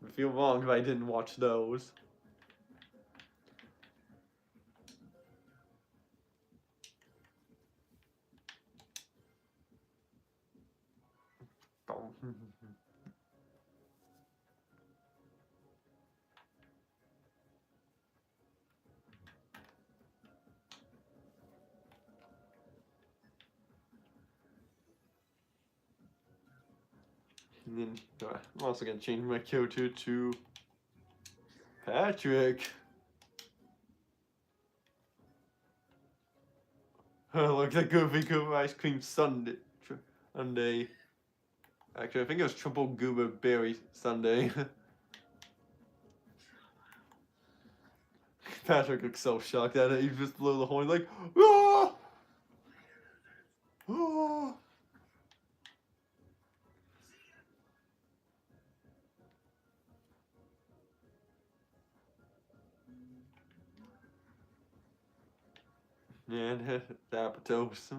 I feel wrong if I didn't watch those. And then I'm also going to change my character to Patrick. Look at Goofy Goober Ice Cream Sundae. Actually, I think it was Triple Goober Berry Sundae. Patrick looks so shocked at it. He just blew the horn like, ah! Ah! And Apatows.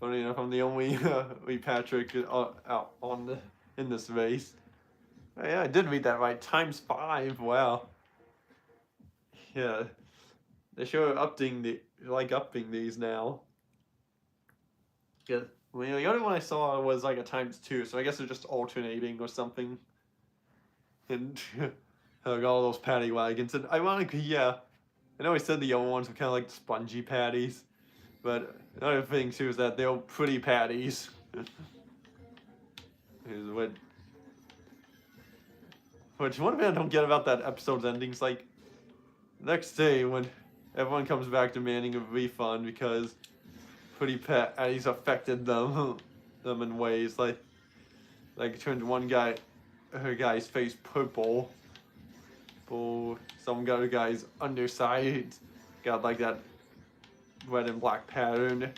Funny enough, I'm the only Patrick out in this race. Oh, yeah, I did read that right. ×5. Wow. Yeah, they sure upping these now. Yeah, well, the only one I saw was like a ×2, so I guess they're just alternating or something. And like all those patty wagons. And ironically, yeah, I know I said the yellow ones were kind of like spongy patties, but another thing too is that they're pretty patties. Is which one thing I don't get about that episode's endings, like next day when everyone comes back demanding a refund because pretty patties affected them in ways like turned her guy's face purple. Some other guy's underside got like that red and black pattern.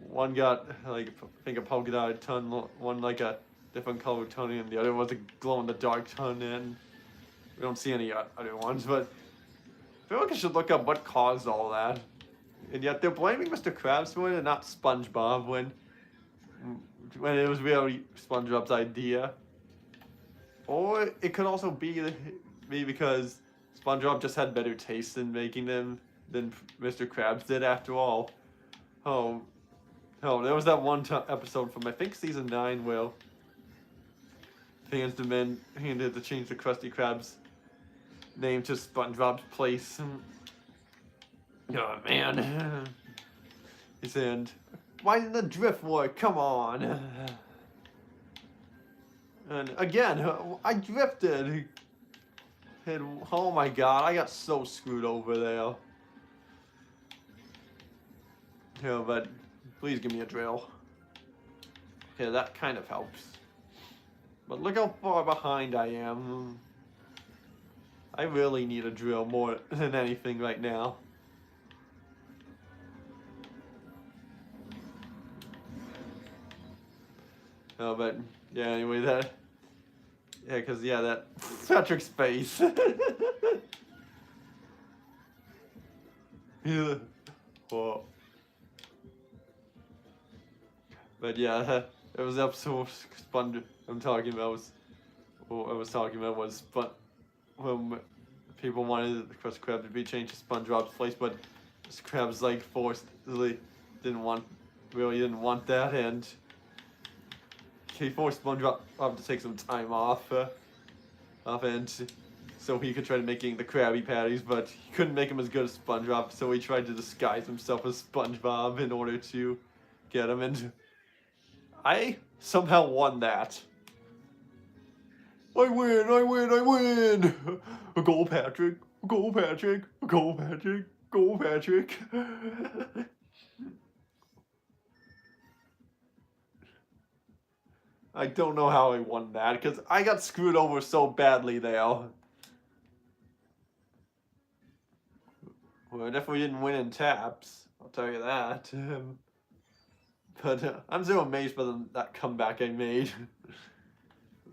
One got like I think a polka dot ton, one like a different color tone, and the other was a glow in the dark tone. And we don't see any other ones, but I feel like I should look up what caused all that. And yet they're blaming Mr. Krabs for it and not SpongeBob when it was really SpongeBob's idea. Or it could also be because SpongeBob just had better taste in making them than Mr. Krabs did after all. Oh, there was that one episode from I think season 9 where fans demanded to change the Krusty Krab's name to SpongeBob's place. Oh man. He said, "Why didn't the drift work? Come on." And again, I drifted. And oh my god, I got so screwed over there. Yeah, but please give me a drill. Okay, that kind of helps. But look how far behind I am. I really need a drill more than anything right now. Oh, but yeah, anyway, Yeah, because, yeah, that Patrick's face. Yeah. Whoa. But yeah, it was episode Sponge I'm talking about was what I was talking about was when people wanted the Krusty Krab to be changed to SpongeBob's place, but Krabs like forcibly really didn't want that, and he forced SpongeBob to take some time off, and so he could try to making the Krabby Patties, but he couldn't make him as good as SpongeBob, so he tried to disguise himself as SpongeBob in order to get him, and I somehow won that. I win, I win, I win! A goal, Patrick! A goal, Patrick! A goal, Patrick! Goal, Patrick! I don't know how I won that, because I got screwed over so badly there. Well, I definitely didn't win in taps, I'll tell you that. But I'm so amazed by that comeback I made.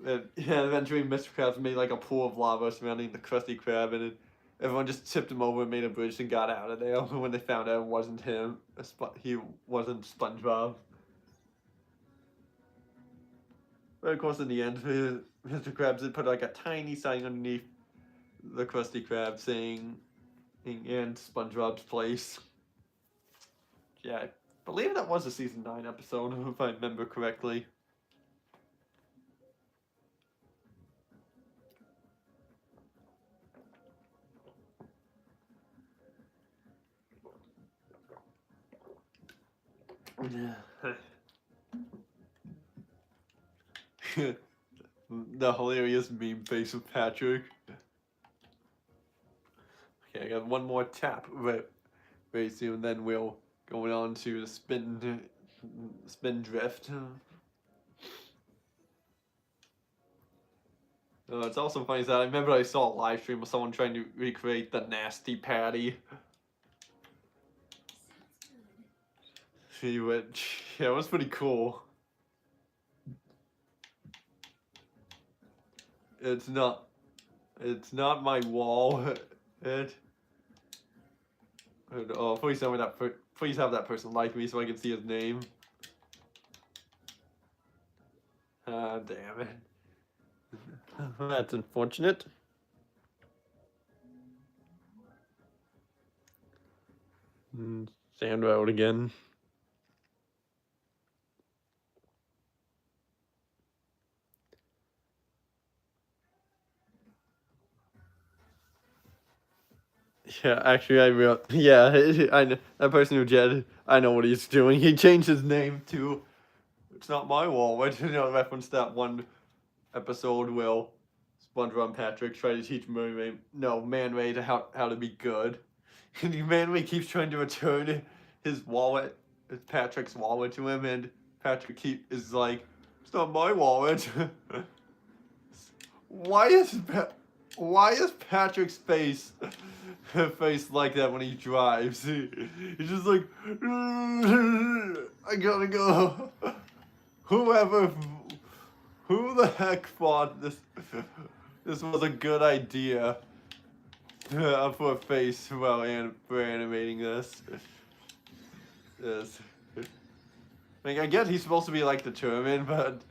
Yeah, eventually Mr. Krabs made like a pool of lava surrounding the Krusty Krab, and everyone just tipped him over and made a bridge and got out of there when they found out it wasn't him. He wasn't SpongeBob. But of course, in the end, Mr. Krabs did put like a tiny sign underneath the Krusty Krab saying, "In SpongeBob's place." Yeah, I believe that was a season 9 episode, if I remember correctly. The hilarious meme face of Patrick. Okay, I got one more tap very soon, then we'll go on to the spin drift. It's also funny that I remember I saw a live stream of someone trying to recreate the nasty patty. Yeah, it was pretty cool. It's not my wall. Oh, please tell me please have that person like me so I can see his name. Ah, damn it. That's unfortunate. Sand out again. Yeah, actually, I know that person who Jed. I know what he's doing. He changed his name to "It's Not My Wallet." Reference that one episode where SpongeBob and Patrick try to teach Man-Ray how to be good, and Man-Ray keeps trying to return his wallet, Patrick's wallet, to him, and Patrick is like, "It's not my wallet." Why is Patrick's face like that when he drives? He's just like, I gotta go. Who the heck thought this was a good idea for a face for animating this? Yes. Like, I get he's supposed to be like determined, but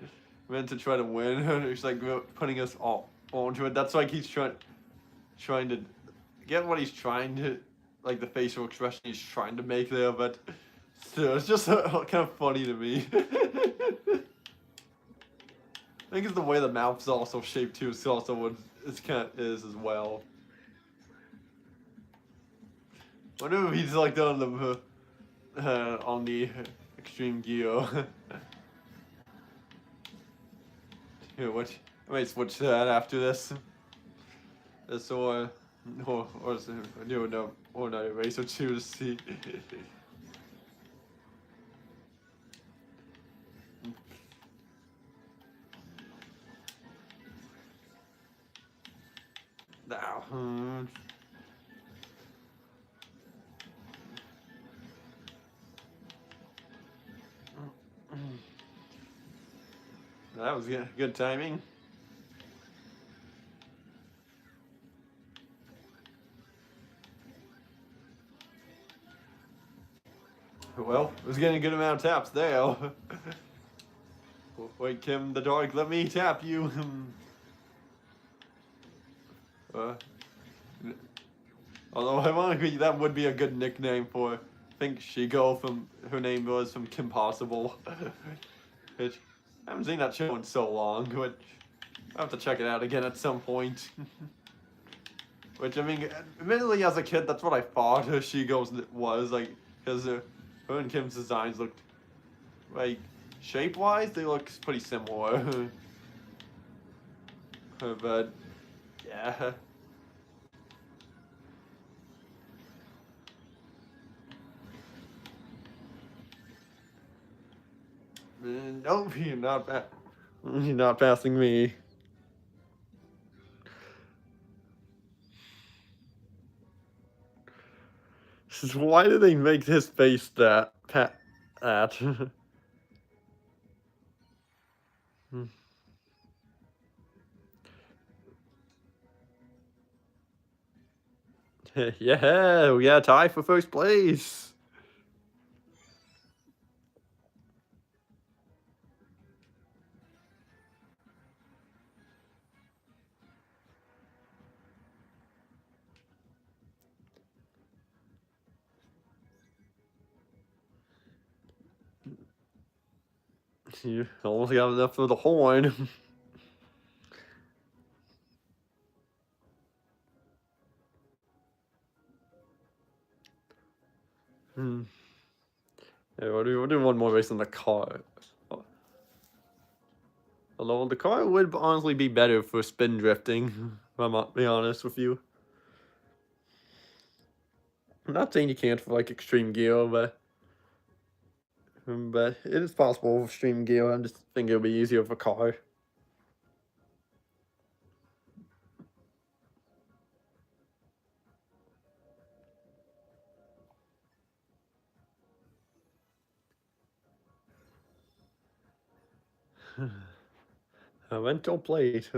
meant to try to win. He's like putting us all onto it. That's like he's trying to get what he's trying to, like the facial expression he's trying to make there, but still, it's just kind of funny to me. I think it's the way the mouth's also shaped too. It's also what it's kind of is as well. I wonder if he's like on the extreme gear. Here, I might switch to that after this. Or do another race or two to see. Now. That was good timing. Well, I was getting a good amount of taps there. Wait, Kim the dog, let me tap you. uh, Although ironically, that would be a good nickname for. I think Shigo from her name was from Kim Possible. Which I haven't seen that show in so long. Which I have to check it out again at some point. Which I mean, admittedly, as a kid, that's what I thought Shigo's was like, because her and Kim's designs looked like shape-wise, they look pretty similar. But yeah. Nope, you're not passing me. Why did they make his face that? Yeah, we got a tie for first place. You almost got enough for the horn. Yeah, we'll do one more race in the car. Although the car would honestly be better for spin drifting, if I'm not being honest with you. I'm not saying you can't for like extreme gear, but it is possible with extreme gear. I'm just thinking it'll be easier for car. Rental plate.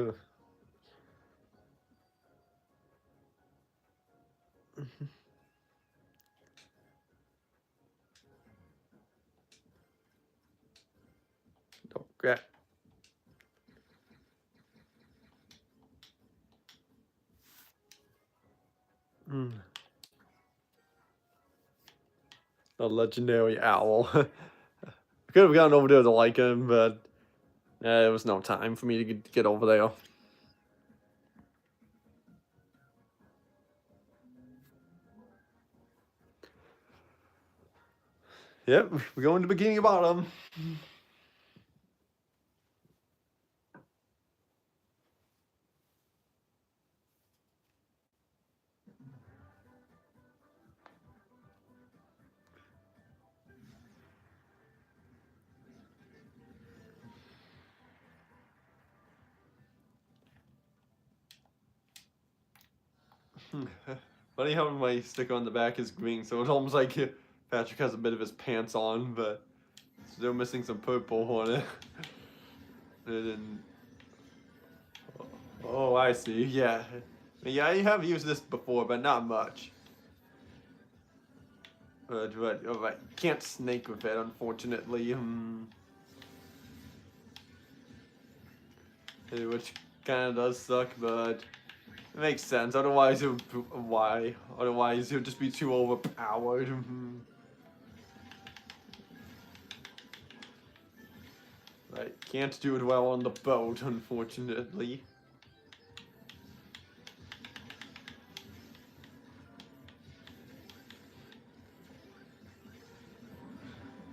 Okay. A legendary owl. I could have gone over there to like him, but there was no time for me to get over there. Yep, we're going to Bikini Bottom. Funny how my sticker on the back is green, so it's almost like Patrick has a bit of his pants on, but still missing some purple on it. And, oh, I see. Yeah, yeah, I have used this before, but not much. But can't snake with it, unfortunately. Which kind of does suck, but it makes sense. Otherwise, why? Otherwise, it would just be too overpowered. Right, can't do it well on the boat, unfortunately.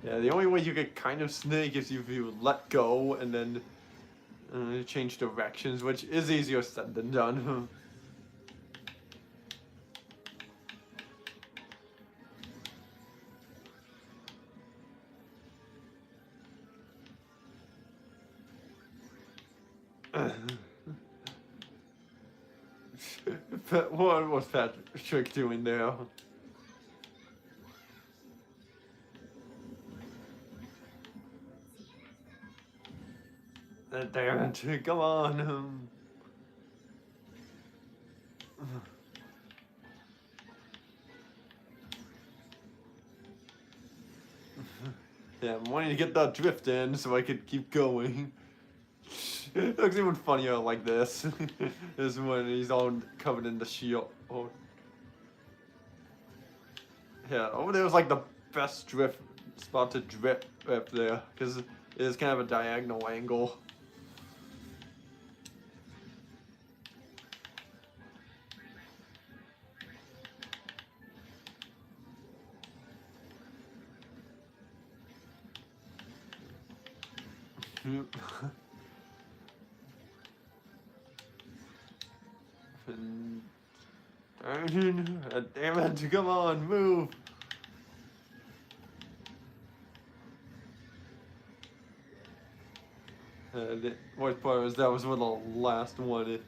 Yeah, the only way you could kind of snake is if you let go and then change directions, which is easier said than done. What was Patrick doing there? Damn it, come on. Yeah, I'm wanting to get that drift in so I could keep going. It looks even funnier like this. This is when he's all covered in the shield. Oh. Yeah, over there was like the best drift spot to drift up there because it is kind of a diagonal angle. Damn it, come on, move. The worst part was that was one of the last one.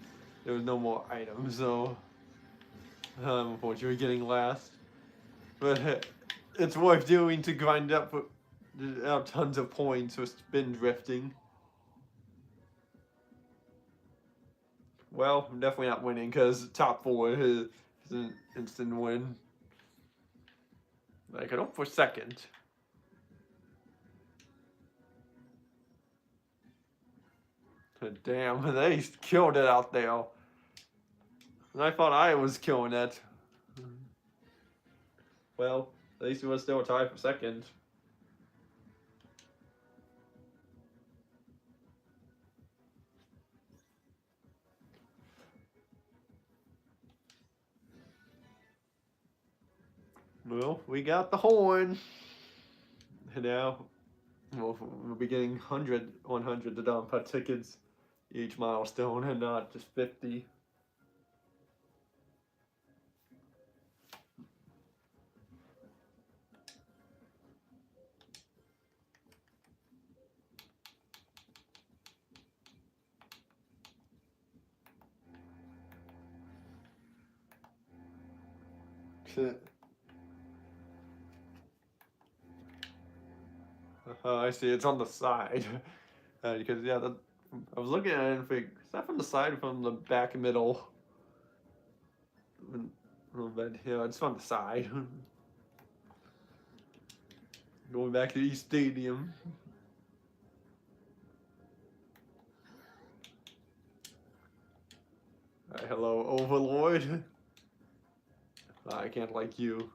There was no more items, so unfortunately getting last. But it's worth doing to grind up tons of points with spin drifting. Well, I'm definitely not winning because top 4 is an instant win. I could hope for second. Damn, they killed it out there. And I thought I was killing it. Well, at least it was still a tie for second. Well, we got the horn. And now we'll be getting 100 to dump tickets each milestone and not just 50. I see, it's on the side. Because, yeah, I was looking at it and thinking, is that from the side or from the back middle? But, yeah, it's on the side. Going back to East Stadium. Hello, Overlord. I can't like you.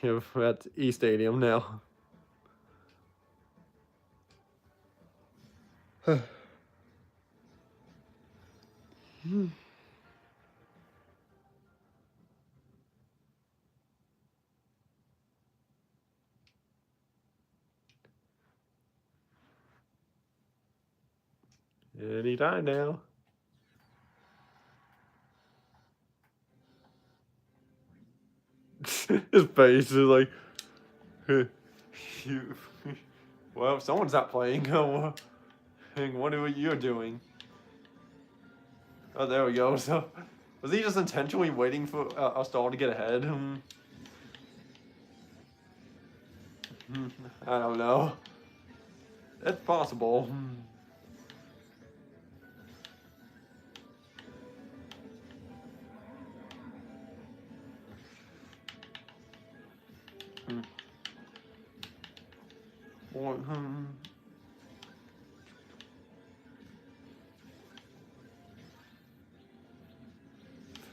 Yeah, we're at E Stadium now. Anytime now. His face is like, well, if someone's not playing, what are you doing? Oh, there we go. So, was he just intentionally waiting for us to all to get ahead? I don't know. It's possible.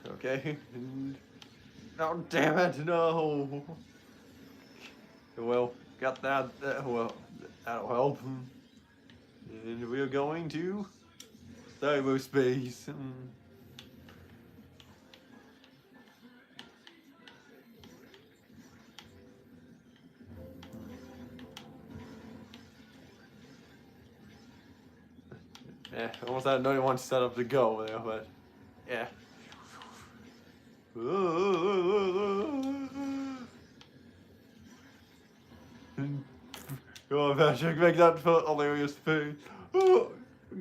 Okay. Oh, damn it, no. Well, got that. Well, that'll help. And we're going to cyberspace. Yeah, almost had another one set up to go there, but yeah. Come on, Patrick, make that hilarious face.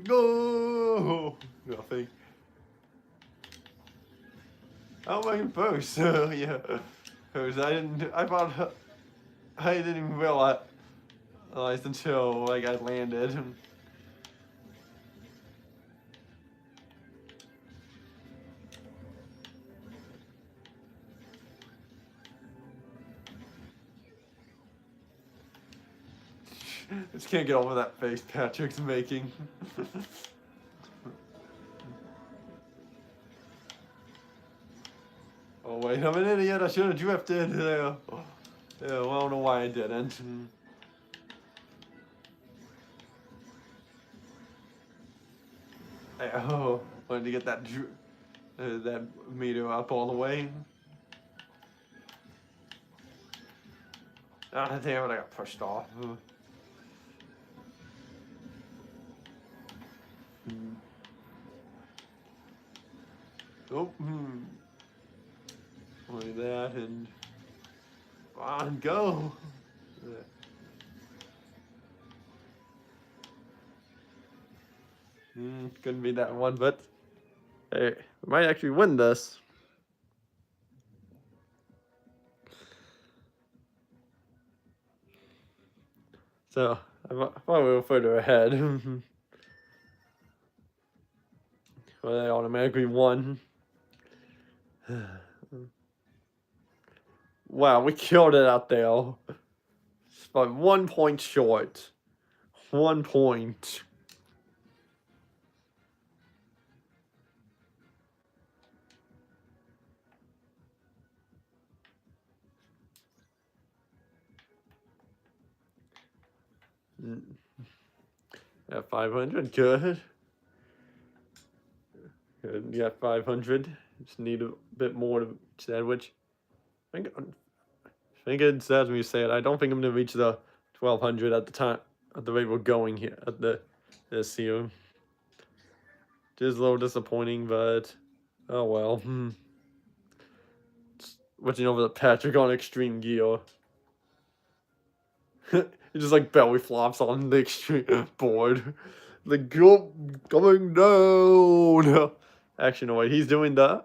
Go! Nothing. How am I in first? Yeah. Because I didn't even realize until like I landed. Just can't get over that face Patrick's making. Oh wait, I'm an idiot. I should have drifted there. Yeah, well, I don't know why I didn't. Oh, wanted to get that meter up all the way. Ah, damn it! I got pushed off. Oh, only that and on go. Couldn't be that one, but hey, we might actually win this. So I thought we were further ahead. Well, they automatically won. Wow, we killed it out there. Just by 1 point short. 1 point. At 500, good. Good, you got 500. Just need a bit more to sandwich. I think it says when you say it. I don't think I'm gonna reach the 1200 at the time, at the rate we're going here at this year. Just a little disappointing, but oh well. Switching over to Patrick on extreme gear. He just like belly flops on the extreme board. The go going down. Actually, no wait, he's doing the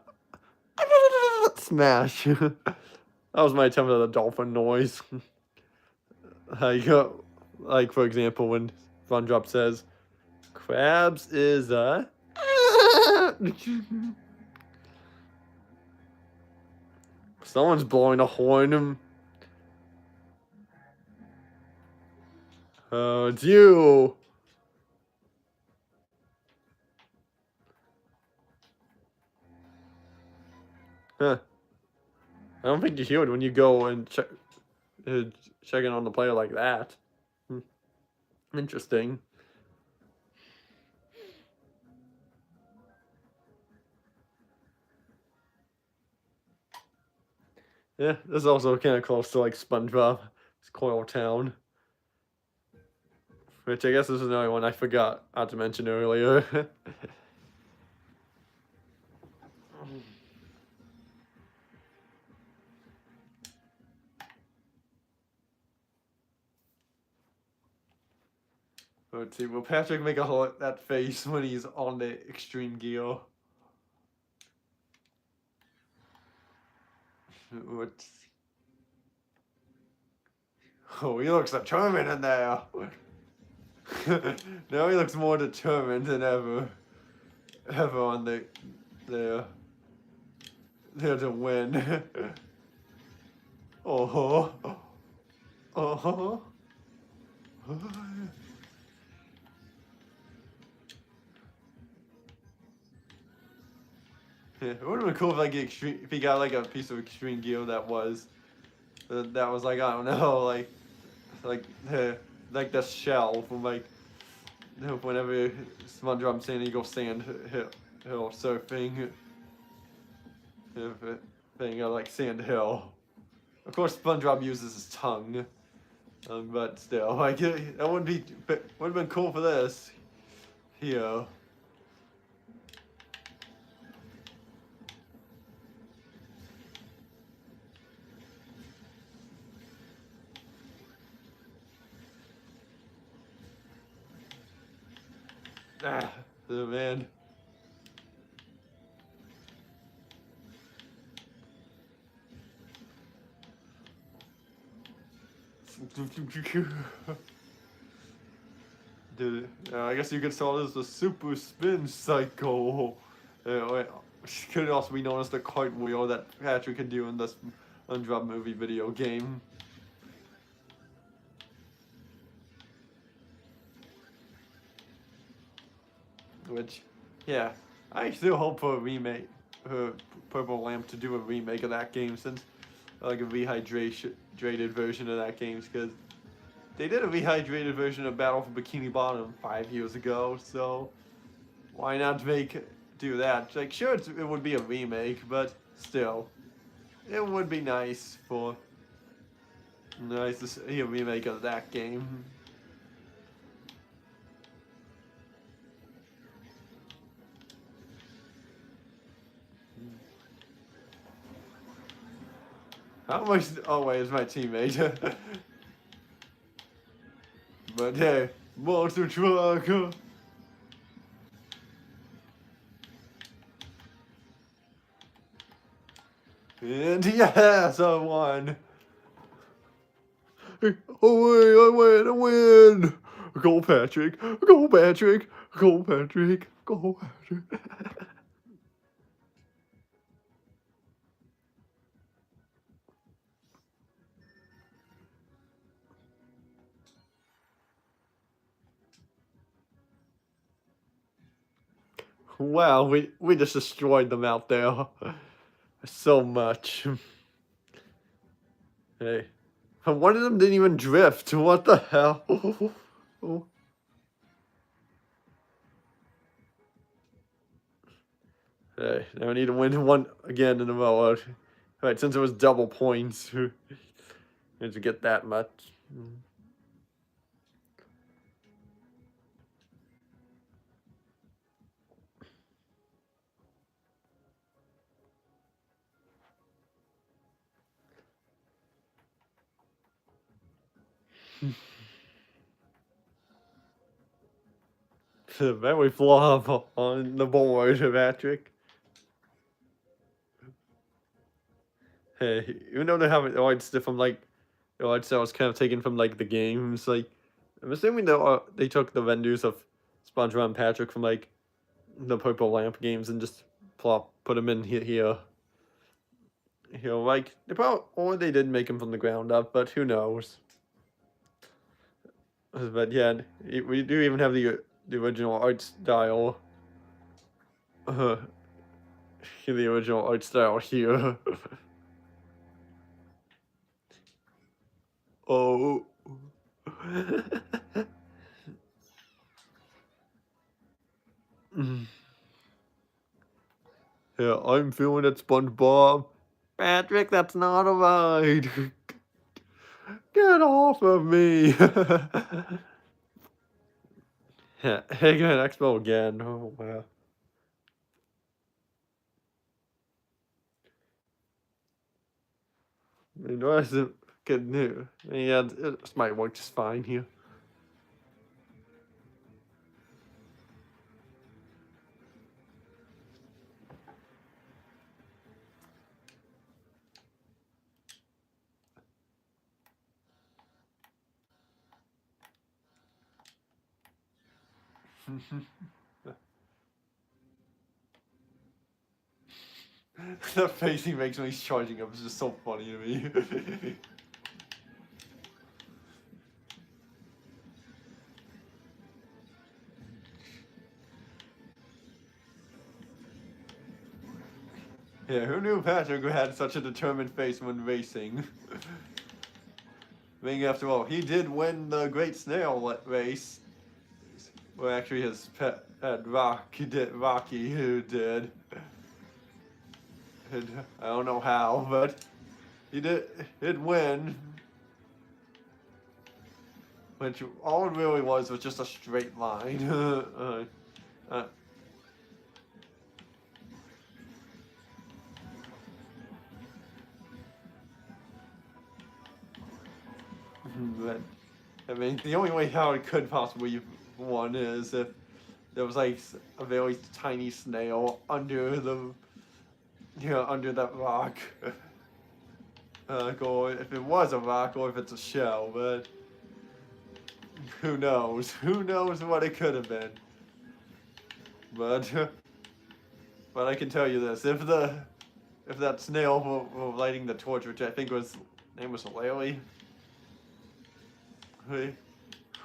smash. That was my attempt at the dolphin noise. Like for example, when SpongeBob says, "Crabs is a." Someone's blowing a horn. Oh, it's you. Huh. I don't think you hear it when you go and check in on the player like that. Interesting. Yeah, this is also kind of close to like SpongeBob. It's Coil Town. Which I guess is another one I forgot to mention earlier. Let's see, will Patrick make that face when he's on the extreme gear? Let's see. Oh, he looks determined in there. Now he looks more determined than ever on there to win. Oh, oh, yeah, it would have been cool if he got like a piece of extreme gear that was like, I don't know, like the shell from like whenever SpongeBob San Diego Sand Hill surfing thing, like Sand Hill. Of course, SpongeBob uses his tongue, but still, like that would have been cool for this here. Oh, man. Dude, I guess you could call this the super spin cycle. It could also be known as the cartwheel that Patrick could do in this SpongeBob movie video game. Which, yeah, I still hope for a remake, Purple Lamp to do a remake of that game, since like a rehydrated version of that game, because they did a rehydrated version of Battle for Bikini Bottom 5 years ago, so why not do that? Like, sure, it would be a remake, but still, it would be nice to see a remake of that game. How much? Oh wait, it's my teammate. But hey, monster truck. And yes, I won. I win. Go Patrick. Go Patrick. Go Patrick. Go Patrick. Wow, we just destroyed them out there. So much. Hey. One of them didn't even drift. What the hell? Hey, now I need to win one again in a row. Alright, since it was double points. Need to get that much. Very flop on the board, Patrick. Hey, even though they have art stuff from like the art style was kind of taken from like the games, like I'm assuming they took the vendors of SpongeBob and Patrick from like the Purple Lamp games and just put them in here. You know, like or they did make them from the ground up, but who knows? But yeah, we do even have the original art style. The original art style here. Oh. Yeah, I'm feeling it, SpongeBob. Patrick, that's not a ride. Get off of me. Yeah, Hagen Expo again. Oh, wow. I mean, that's good news. Yeah, this might work just fine here. The face he makes when he's charging up is just so funny to me. Yeah, who knew Patrick had such a determined face when racing? I mean, after all, he did win the Great Snail race. Well, actually, his pet Rocky who did. And I don't know how, but he did win. Which all it really was just a straight line. But, I mean, the only way how it could possibly won is if there was like a very tiny snail under the, under that rock. Or if it was a rock or if it's a shell, but who knows? Who knows what it could have been? But but I can tell you this: if that snail were lighting the torch, which I think name was Larry, who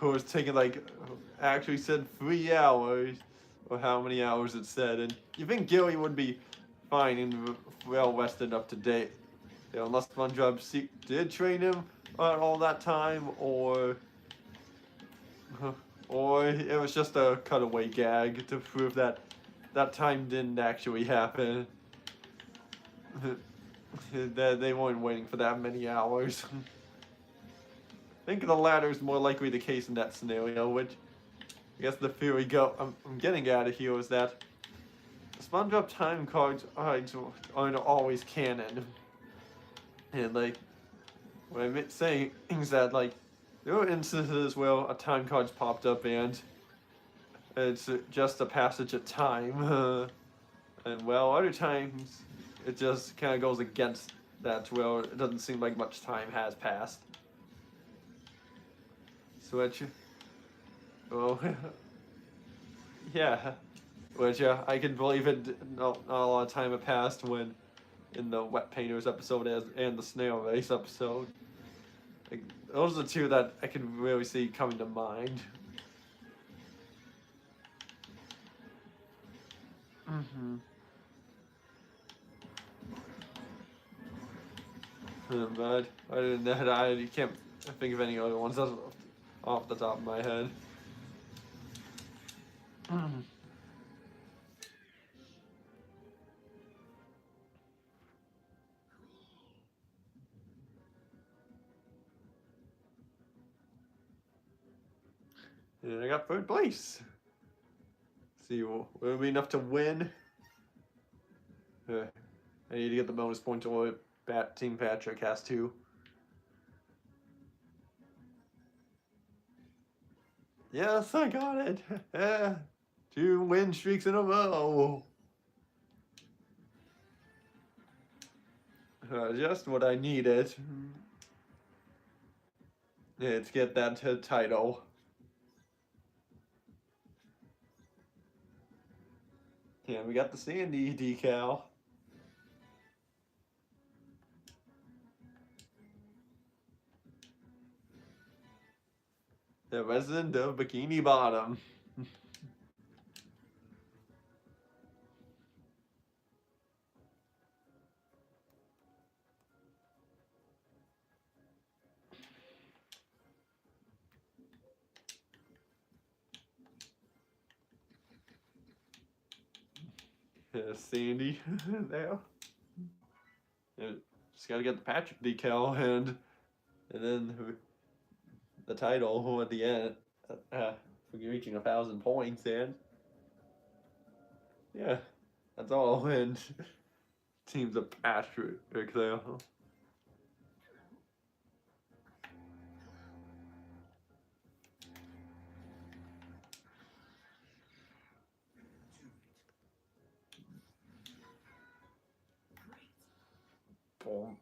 was taking like actually said 3 hours, or how many hours it said, and you think Gilly would be fine and well rested up to date, unless SpongeBob did train him all that time, or it was just a cutaway gag to prove that that time didn't actually happen. They weren't waiting for that many hours. I think the latter is more likely the case in that scenario, which I guess the theory I'm getting at here is that SpongeBob time cards aren't always canon. And like, what I'm saying is that like, there were instances where a time card's popped up and it's just a passage of time. And well, other times it just kind of goes against that, where it doesn't seem like much time has passed. Which, well, yeah, which I can believe it. Not a lot of time had passed when, in the Wet Painters episode and the Snail Race episode. Like, those are the two that I can really see coming to mind. But other than that, I can't think of any other ones off the top of my head. And I got 3rd place. See, will it be enough to win? I need to get the bonus point to Team Patrick has to. Yes, I got it. 2 win streaks in a row. Just what I needed. Yeah, to get that title. Yeah, we got the Sandy decal. The resident of Bikini Bottom. Sandy there. Just gotta get the Patrick decal and then the title at the end for reaching 1,000 points, and yeah, that's all. And teams of Patrick there. Boom.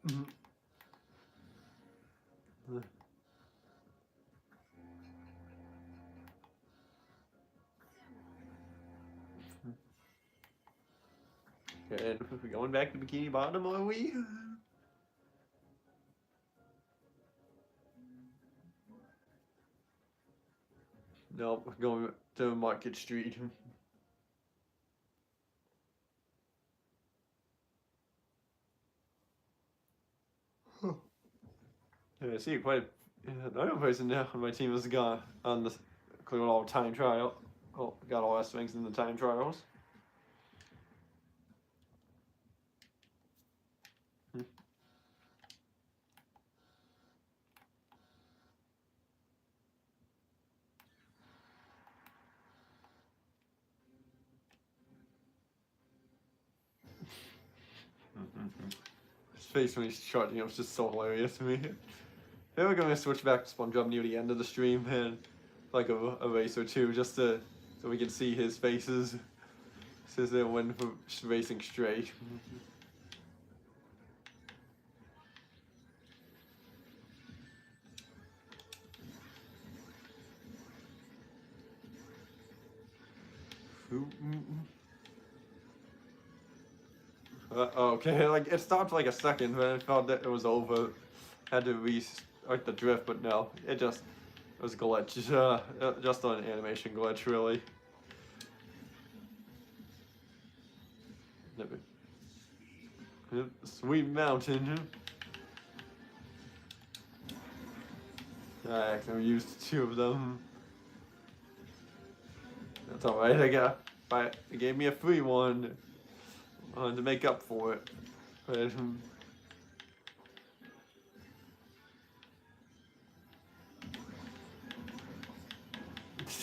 And we're going back to Bikini Bottom, are we? Nope, we're going to Market Street. I see quite another person now on my team has gone on the cleared all time trial. Oh, got all S ranks in the time trials. His face when he's charging up was just so hilarious to me. Then we're going to switch back to SpongeBob near the end of the stream and like a race or two just to so we can see his faces. Says they went for racing straight. Okay, like it stopped like a second, but I felt that it was over. Had to restart the drift, but no, it was a glitch. Just an animation glitch, really. Sweet mountain. I actually used 2 of them. That's alright, it gave me a free one to make up for it. But,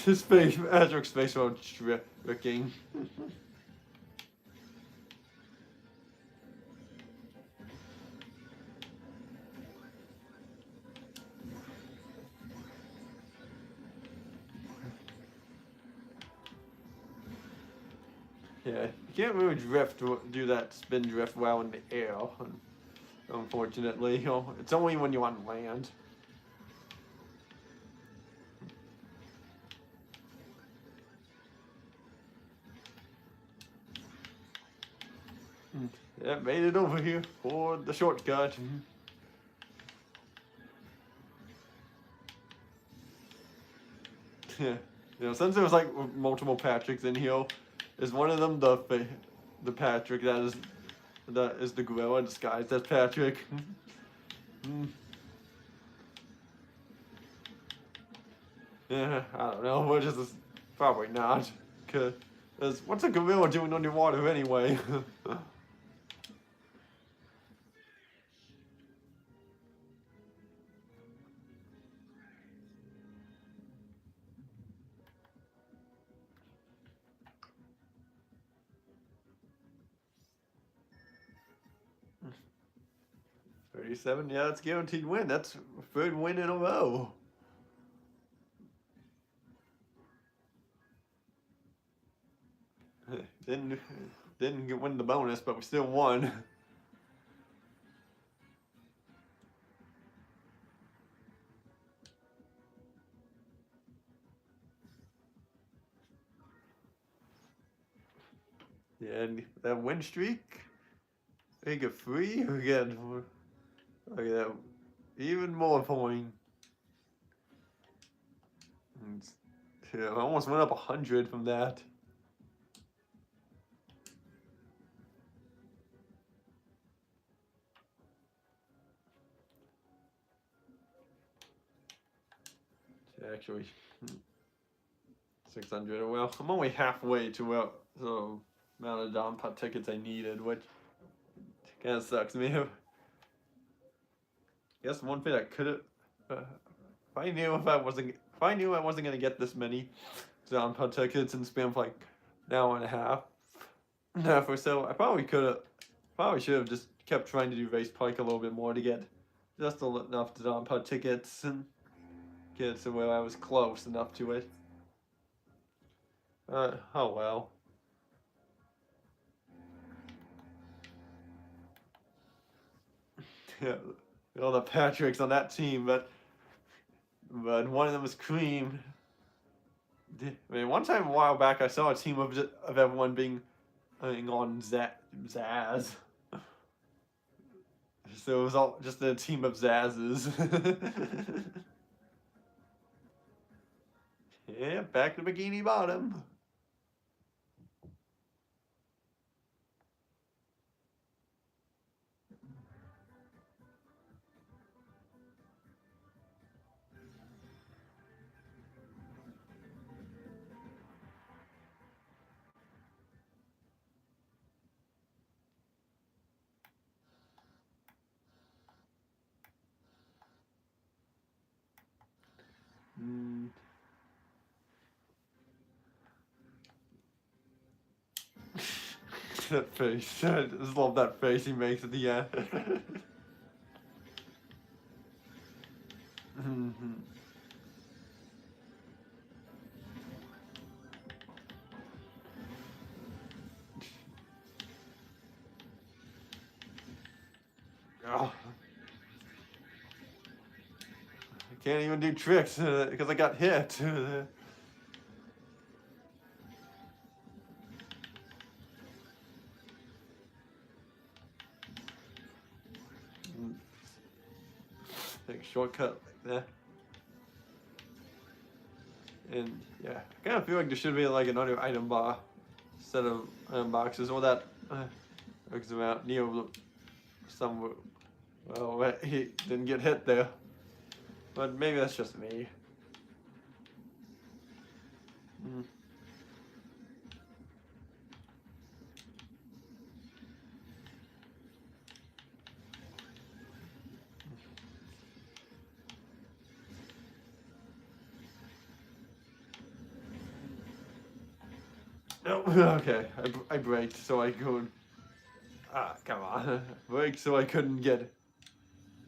his face, Adric's face was tricking. Yeah, you can't really do that spin drift well in the air, unfortunately. You know, it's only when you're on land. Yeah, made it over here for the shortcut. Yeah, you know, since there was like multiple Patricks in here, is one of them the Patrick that is the gorilla disguised as Patrick? Yeah, I don't know. Which is probably not, cause what's a gorilla doing underwater anyway? 37, yeah, that's guaranteed win. That's 3rd win in a row. Didn't win the bonus, but we still won. Yeah, and that win streak, we get 3, we get that even more point. Yeah, I almost went up 100 from that. Actually, 600. Well, I'm only halfway to the amount of Don Pot tickets I needed, which kind of sucks. I guess one thing I could have, if I knew I wasn't gonna get this many Don Pot tickets and spam for like an hour and a half or so, I probably should have just kept trying to do Race Pike a little bit more to get just enough Don Pot tickets and get to where I was close enough to it. Oh well. Yeah, all the Patricks on that team, but one of them was Cream. I mean, one time a while back, I saw a team of everyone being on Zaz. So it was all just a team of Zazzes. Yeah, back to Bikini Bottom. That face. I just love that face he makes at the end. Can't even do tricks because I got hit. Take a shortcut like that. And yeah, I kind of feel like there should be like another item bar set of item boxes, or that looks about near somewhere. Well, he didn't get hit there, but maybe that's just me. No, okay, I braked so I could. Ah, come on, braked so I couldn't get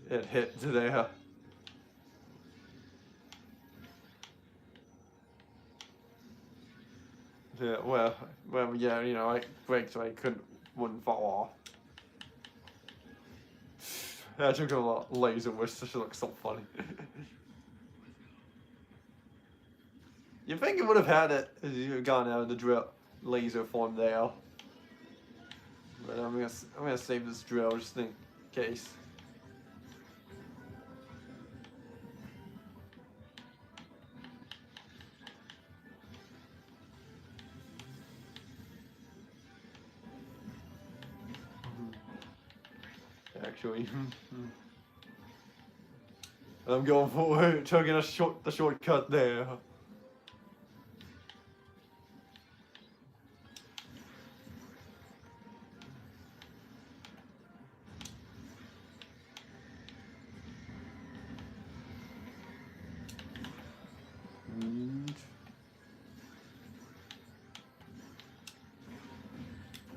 it hit there. Yeah, well, yeah, you know, I braked so I wouldn't fall off. That took a lot laser, which just looks so funny. You think it would have had it as you had gone out of the drill laser form there, but I'm gonna save this drill just in case. Actually, I'm going for taking the shortcut there.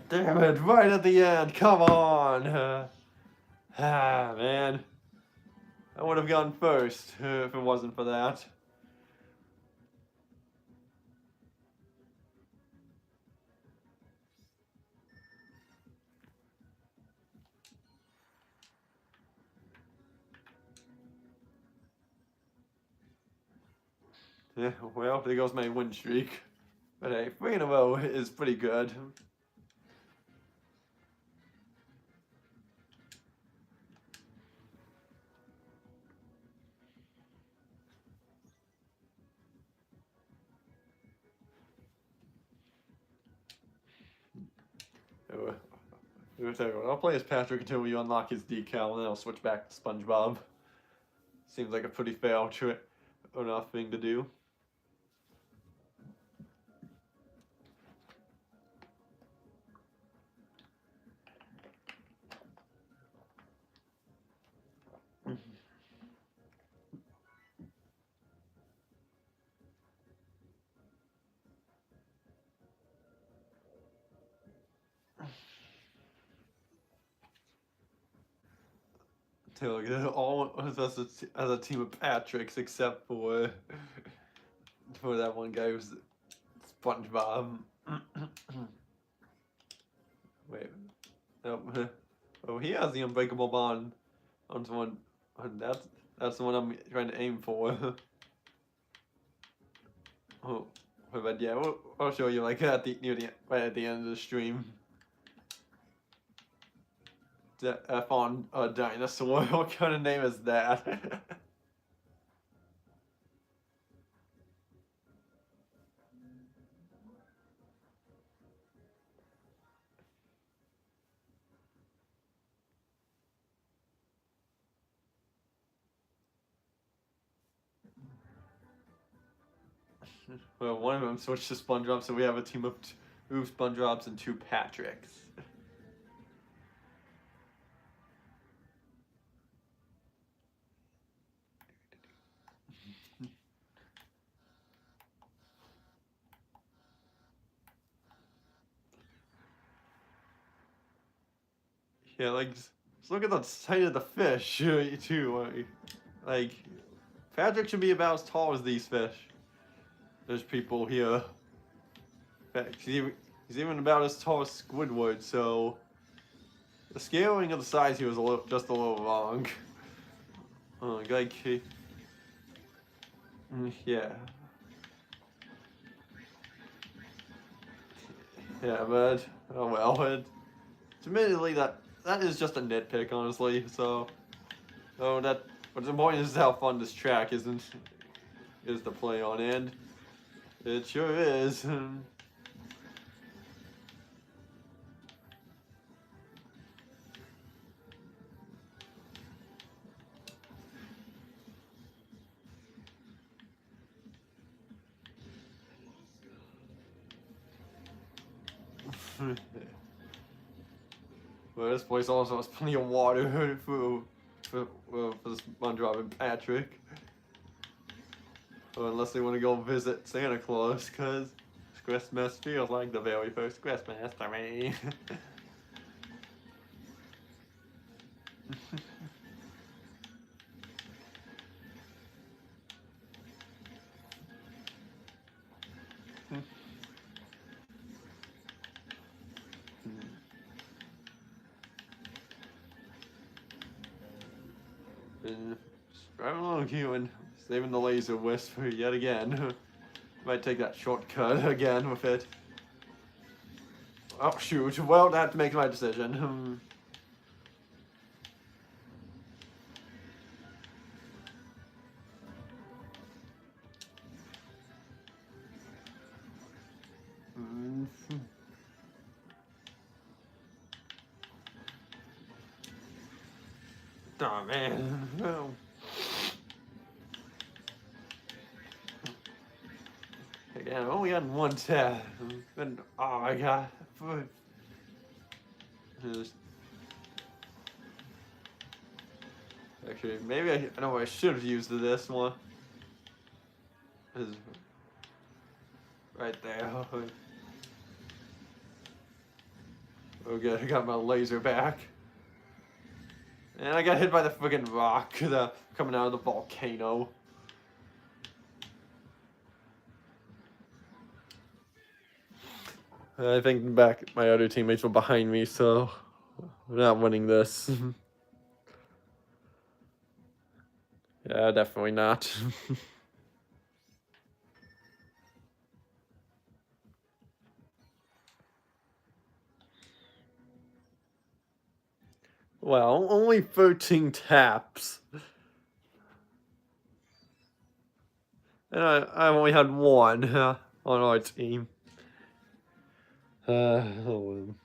Damn it, right at the end, come on! Man. I would have gone first if it wasn't for that. Yeah, well, there goes my win streak. But hey, 3 in a row is pretty good. I'll play as Patrick until we unlock his decal, and then I'll switch back to SpongeBob. Seems like a pretty fair enough thing to do. All of us as a team of Patricks, except for that one guy who's SpongeBob. Wait, nope. Oh, he has the unbreakable bond on someone. That's the one I'm trying to aim for. Oh, but yeah, I'll show you like right at the end of the stream. F on a dinosaur. What kind of name is that? Well, one of them switched to SpongeBob, so we have a team of 2 SpongeBobs and 2 Patricks. Yeah, like, just look at the size of the fish, too. Like, Patrick should be about as tall as these fish. There's people here. In fact, he's even about as tall as Squidward, so the scaling of the size here was just a little wrong. Like, Yeah. Yeah, but oh well. Admittedly, that is just a nitpick, honestly. So, what's important is how fun this track is to play on, and it sure is. Well, this place also has plenty of water for SpongeBob and Patrick. Or unless they want to go visit Santa Claus, because Christmas feels like the very first Christmas to me. Right along, Human. Saving the laser wisp yet again. Might take that shortcut again with it. Oh shoot, well, I have to make my decision. Oh man. No. Again, I only got one tab. And, oh my god. Actually, maybe I know what I should have used this one. Is right there. Oh good, I got my laser back. And I got hit by the friggin' rock coming out of the volcano. I think back my other teammates were behind me, so we're not winning this. Yeah, definitely not. Well, only 13 taps. And I only had one on our team. Oh.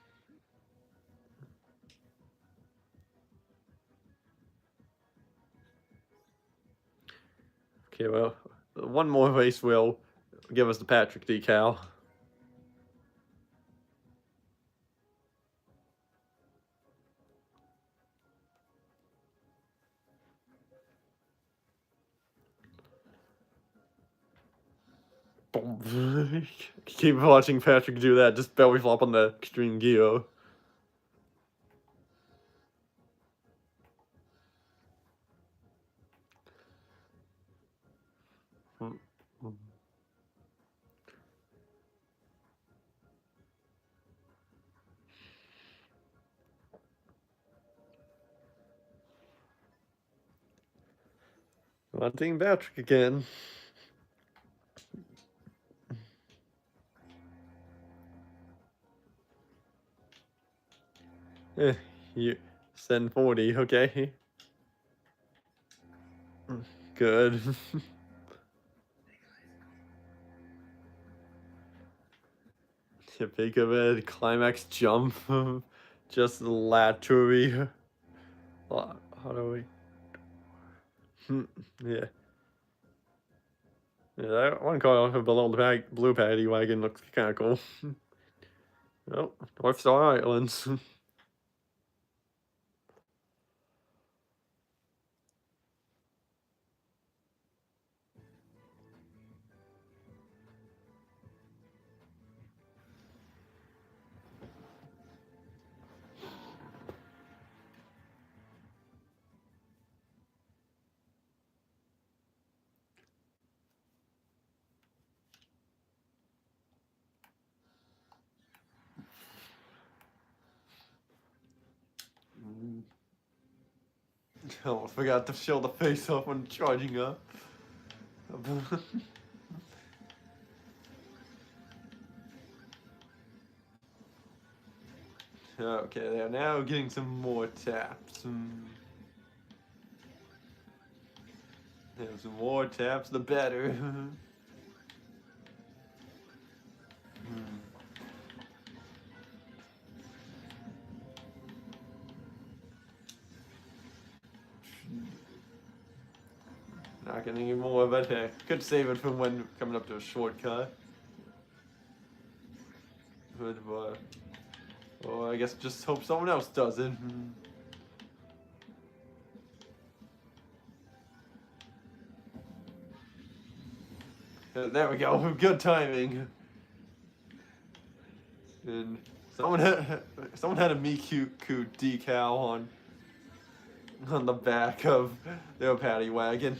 Okay, well, one more race will give us the Patrick decal. Keep watching Patrick do that, just belly flop on the extreme gear. Wanting Patrick again. You send 40, okay. Good. Think of it, climax jump. Just laterally. How do we? Yeah. Yeah, that one car off of below the blue paddy wagon looks kind of cool. Oh, North Star Islands. Oh, I forgot to show the face off when charging up. Okay, they are now getting some more taps. There's some more taps, the better. Not getting any more, but could save it from when coming up to a shortcut. But, well, I guess just hope someone else does it. There we go, good timing. And someone had a Miku decal on the back of their paddy wagon.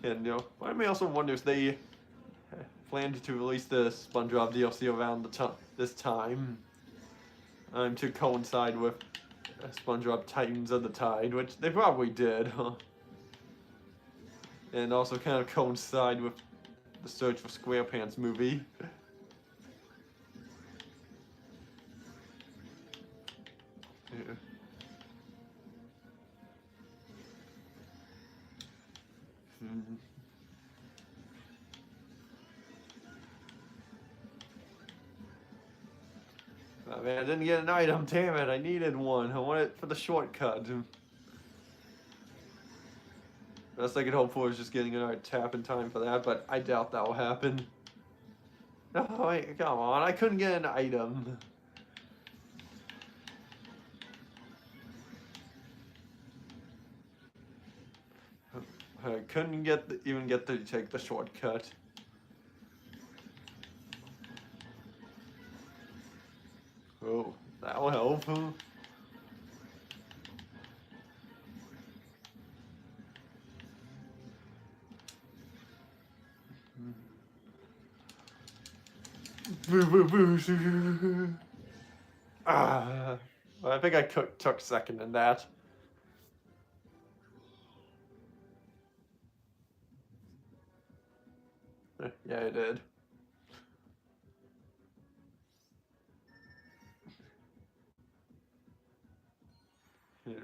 And part of me also wonders they planned to release the SpongeBob DLC around this time, to coincide with SpongeBob Titans of the Tide, which they probably did, and also kind of coincide with the Search for SquarePants movie. Yeah. Oh, man, I didn't get an item, damn it, I needed one. I want it for the shortcut. Best I could hope for is just getting another tap in time for that, but I doubt that will happen. No, wait, come on, I couldn't get an item. I couldn't even get to take the shortcut. Oh, that'll help. Well, I think I took second in that. Yeah, I did.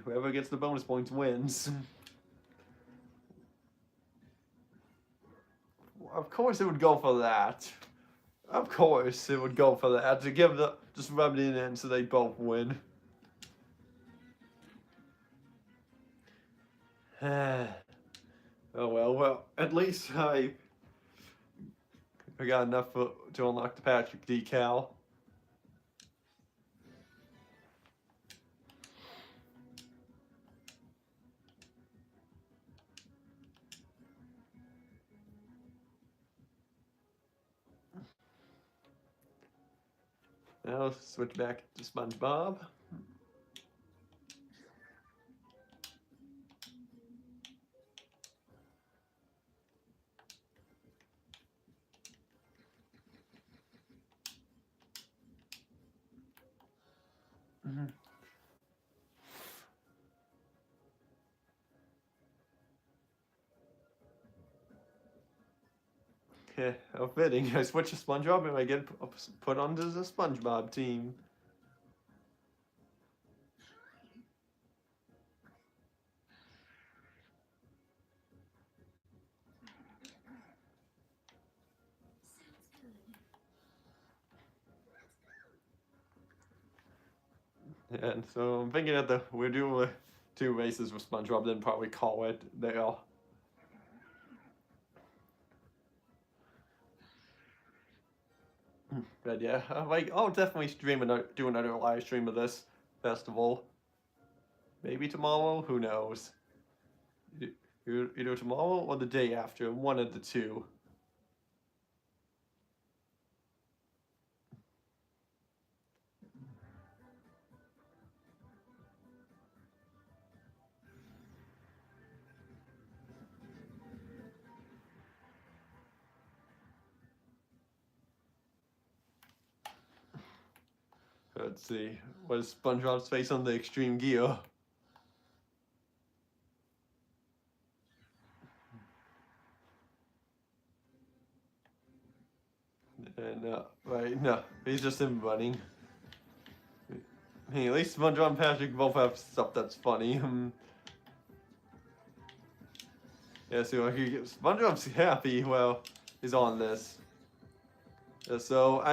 Whoever gets the bonus points wins. Of course it would go for that. Of course it would go for that. To give just rub it in so they both win. Oh well, at least I got enough to unlock the Patrick decal. Now let's switch back to SpongeBob. Yeah, how fitting. I switch to SpongeBob and I get put onto the SpongeBob team. And so I'm thinking that we're doing 2 races with SpongeBob, then probably call it there. But yeah, I'll definitely do another live stream of this festival. Maybe tomorrow, who knows? Either tomorrow or the day after, one of the two. Let's see. What is SpongeBob's face on the extreme gear? And right, no, he's just him running. Hey, at least SpongeBob and Patrick both have stuff that's funny. Yeah, so SpongeBob's happy. Well, he's on this. Yeah, so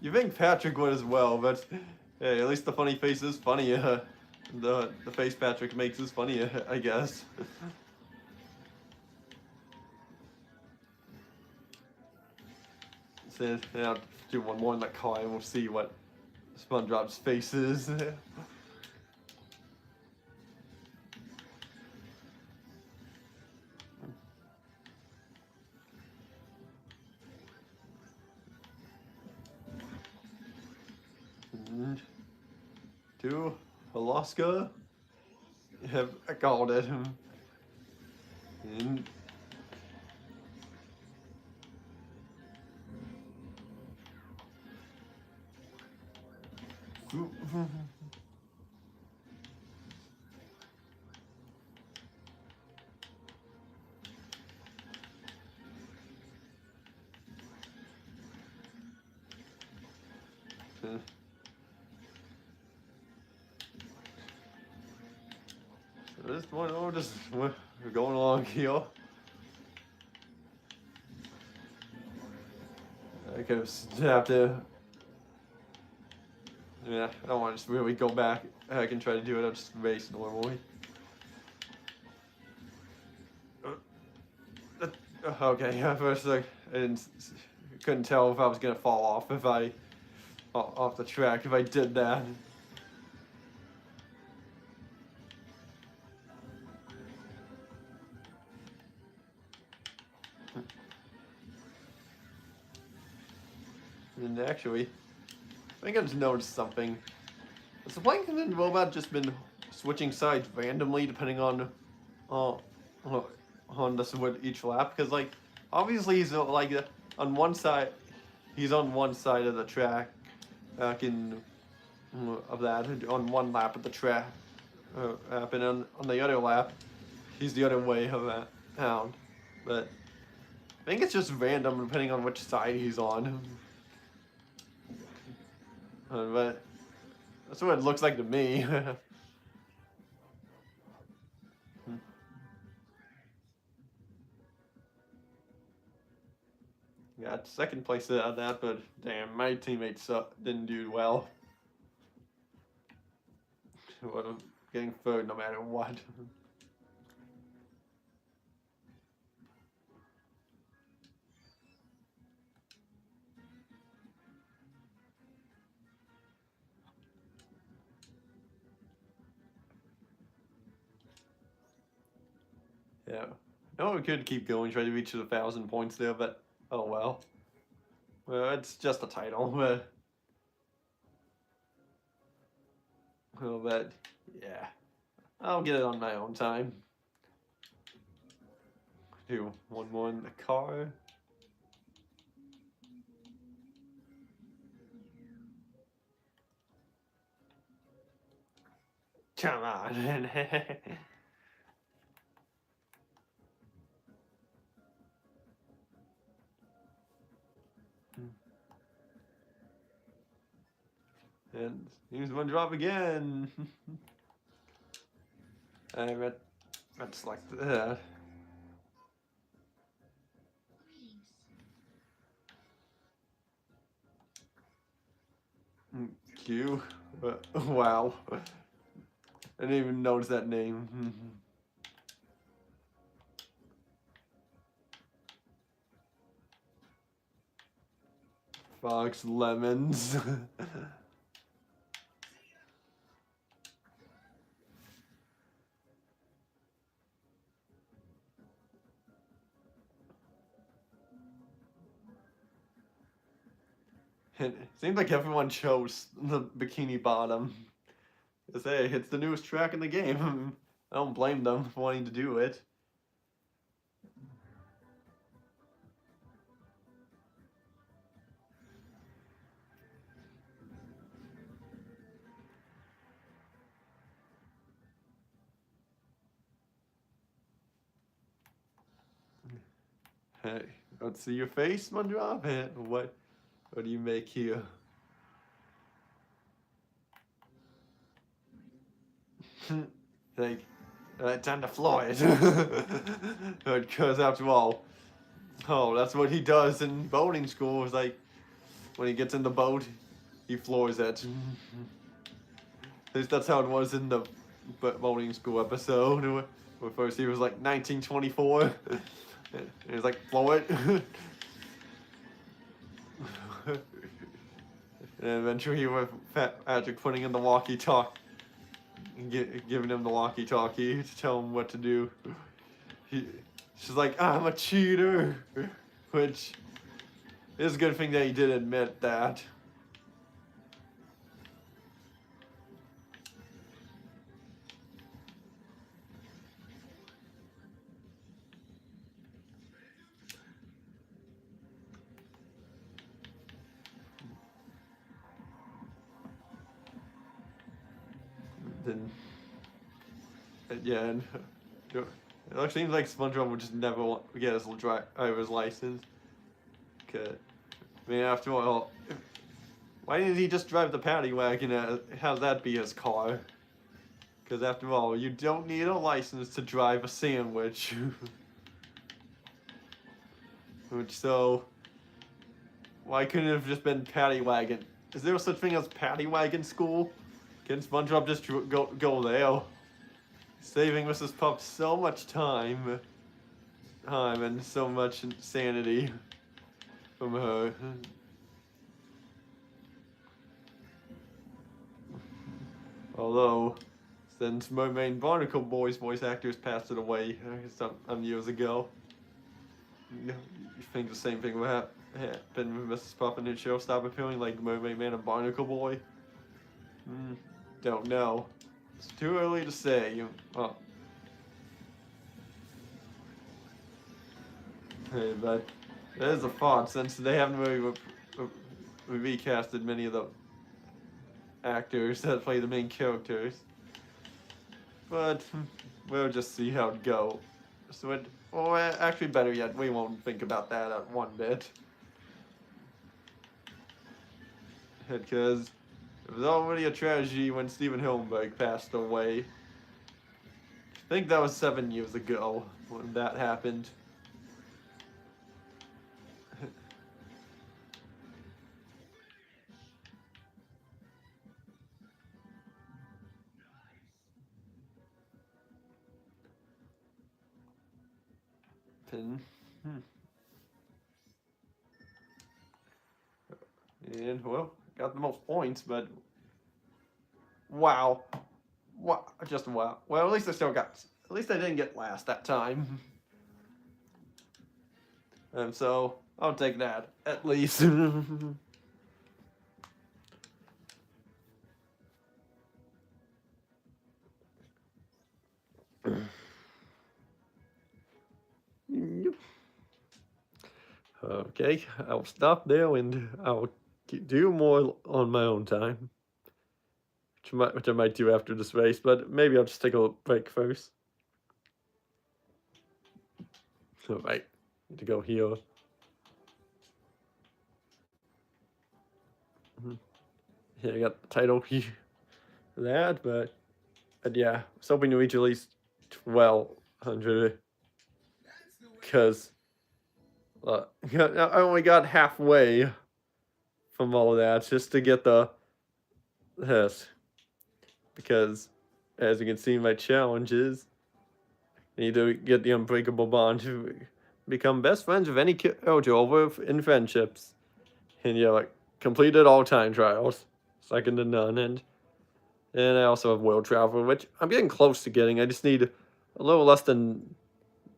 you think Patrick would as well, but hey, at least the funny face is funnier. The face Patrick makes is funnier, I guess. So yeah, I'll do one more in the car and we'll see what SpongeBob's face is. To Alaska. Yeah, I called it. And this one, we're going along here. I could have to. Yeah, I don't want to just really go back. I can try to do it. I'll just race normally. Okay, yeah, first I couldn't tell if I was gonna fall off if I off the track if I did that. And actually, I think I just noticed something. Has the Plankton robot just been switching sides randomly depending on this with each lap? Because like obviously he's like on one side, he's on one side of the track, back in of that on one lap of the track, and on the other lap, he's the other way around. But I think it's just random depending on which side he's on. But that's what it looks like to me. Got second place on that, but damn, my teammates didn't do well. Well, getting third no matter what. Yeah. No, we could keep going, try to reach the 1,000 points there, but oh well. Well, it's just a title. But yeah, I'll get it on my own time. Do one more in the car. Come on. And here's one drop again. That's like that. Q. Wow. I didn't even notice that name. Fox Lemons. It seems like everyone chose the Bikini Bottom. Because hey, it's the newest track in the game. I don't blame them for wanting to do it. Hey, let's see your face, SpongeBob. What do you make here? Like, time to fly it. Because after all, that's what he does in boating school. Is like, when he gets in the boat, he floors it. At least that's how it was in the boating school episode. Where first he was like 1924. And he was like, floor it. And eventually with Patrick putting in the walkie-talkie, giving him the walkie-talkie to tell him what to do. She's like, I'm a cheater. Which is a good thing that he did admit that. Then, and it seems like SpongeBob would just never get his driver's license. I mean, after all, why didn't he just drive the paddy wagon and have that be his car? Because after all, you don't need a license to drive a sandwich. So, why couldn't it have just been paddy wagon? Is there such thing as paddy wagon school? Can SpongeBob just go there? Saving Mrs. Puff so much time and so much insanity from her. Although, since Mermaid Barnacle Boy's voice actors passed it away some years ago, you think the same thing would happen with Mrs. Puff and the show stop appearing like Mermaid Man and Barnacle Boy? Don't know. It's too early to say. Hey, but that is a thought, since they haven't really recasted many of the actors that play the main characters. But we'll just see how it goes. Or actually, better yet, we won't think about that one bit. Because it was already a tragedy when Steven Hillenburg passed away. I think that was 7 years ago when that happened. And, well, got the most points, but wow. Just wow. Well, at least I didn't get last that time. And so, I'll take that, at least. Okay, I'll stop there and I'll do more on my own time. Which I might do after this race, but maybe I'll just take a break first. Alright, need to go here. Yeah, I got the title here for that, but yeah, I was hoping to reach at least 1,200. Because I only got halfway from all of that just to get this. Because, as you can see, my challenge is I need to get the unbreakable bond to become best friends with any character over in friendships. And yeah, like, completed all time trials, second to none. And I also have world travel, which I'm getting close to getting. I just need a little less than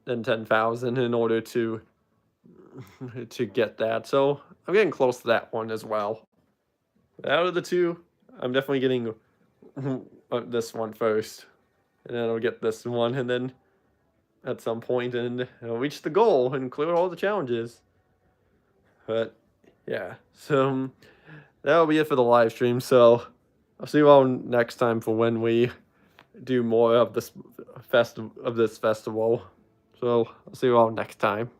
10,000 in order to get that. So I'm getting close to that one as well. Out of the two, I'm definitely getting this one first, and then I'll get this one, and then at some point, and I'll reach the goal and clear all the challenges. But yeah, so that'll be it for the live stream. So I'll see you all next time for when we do more of this festival. So I'll see you all next time.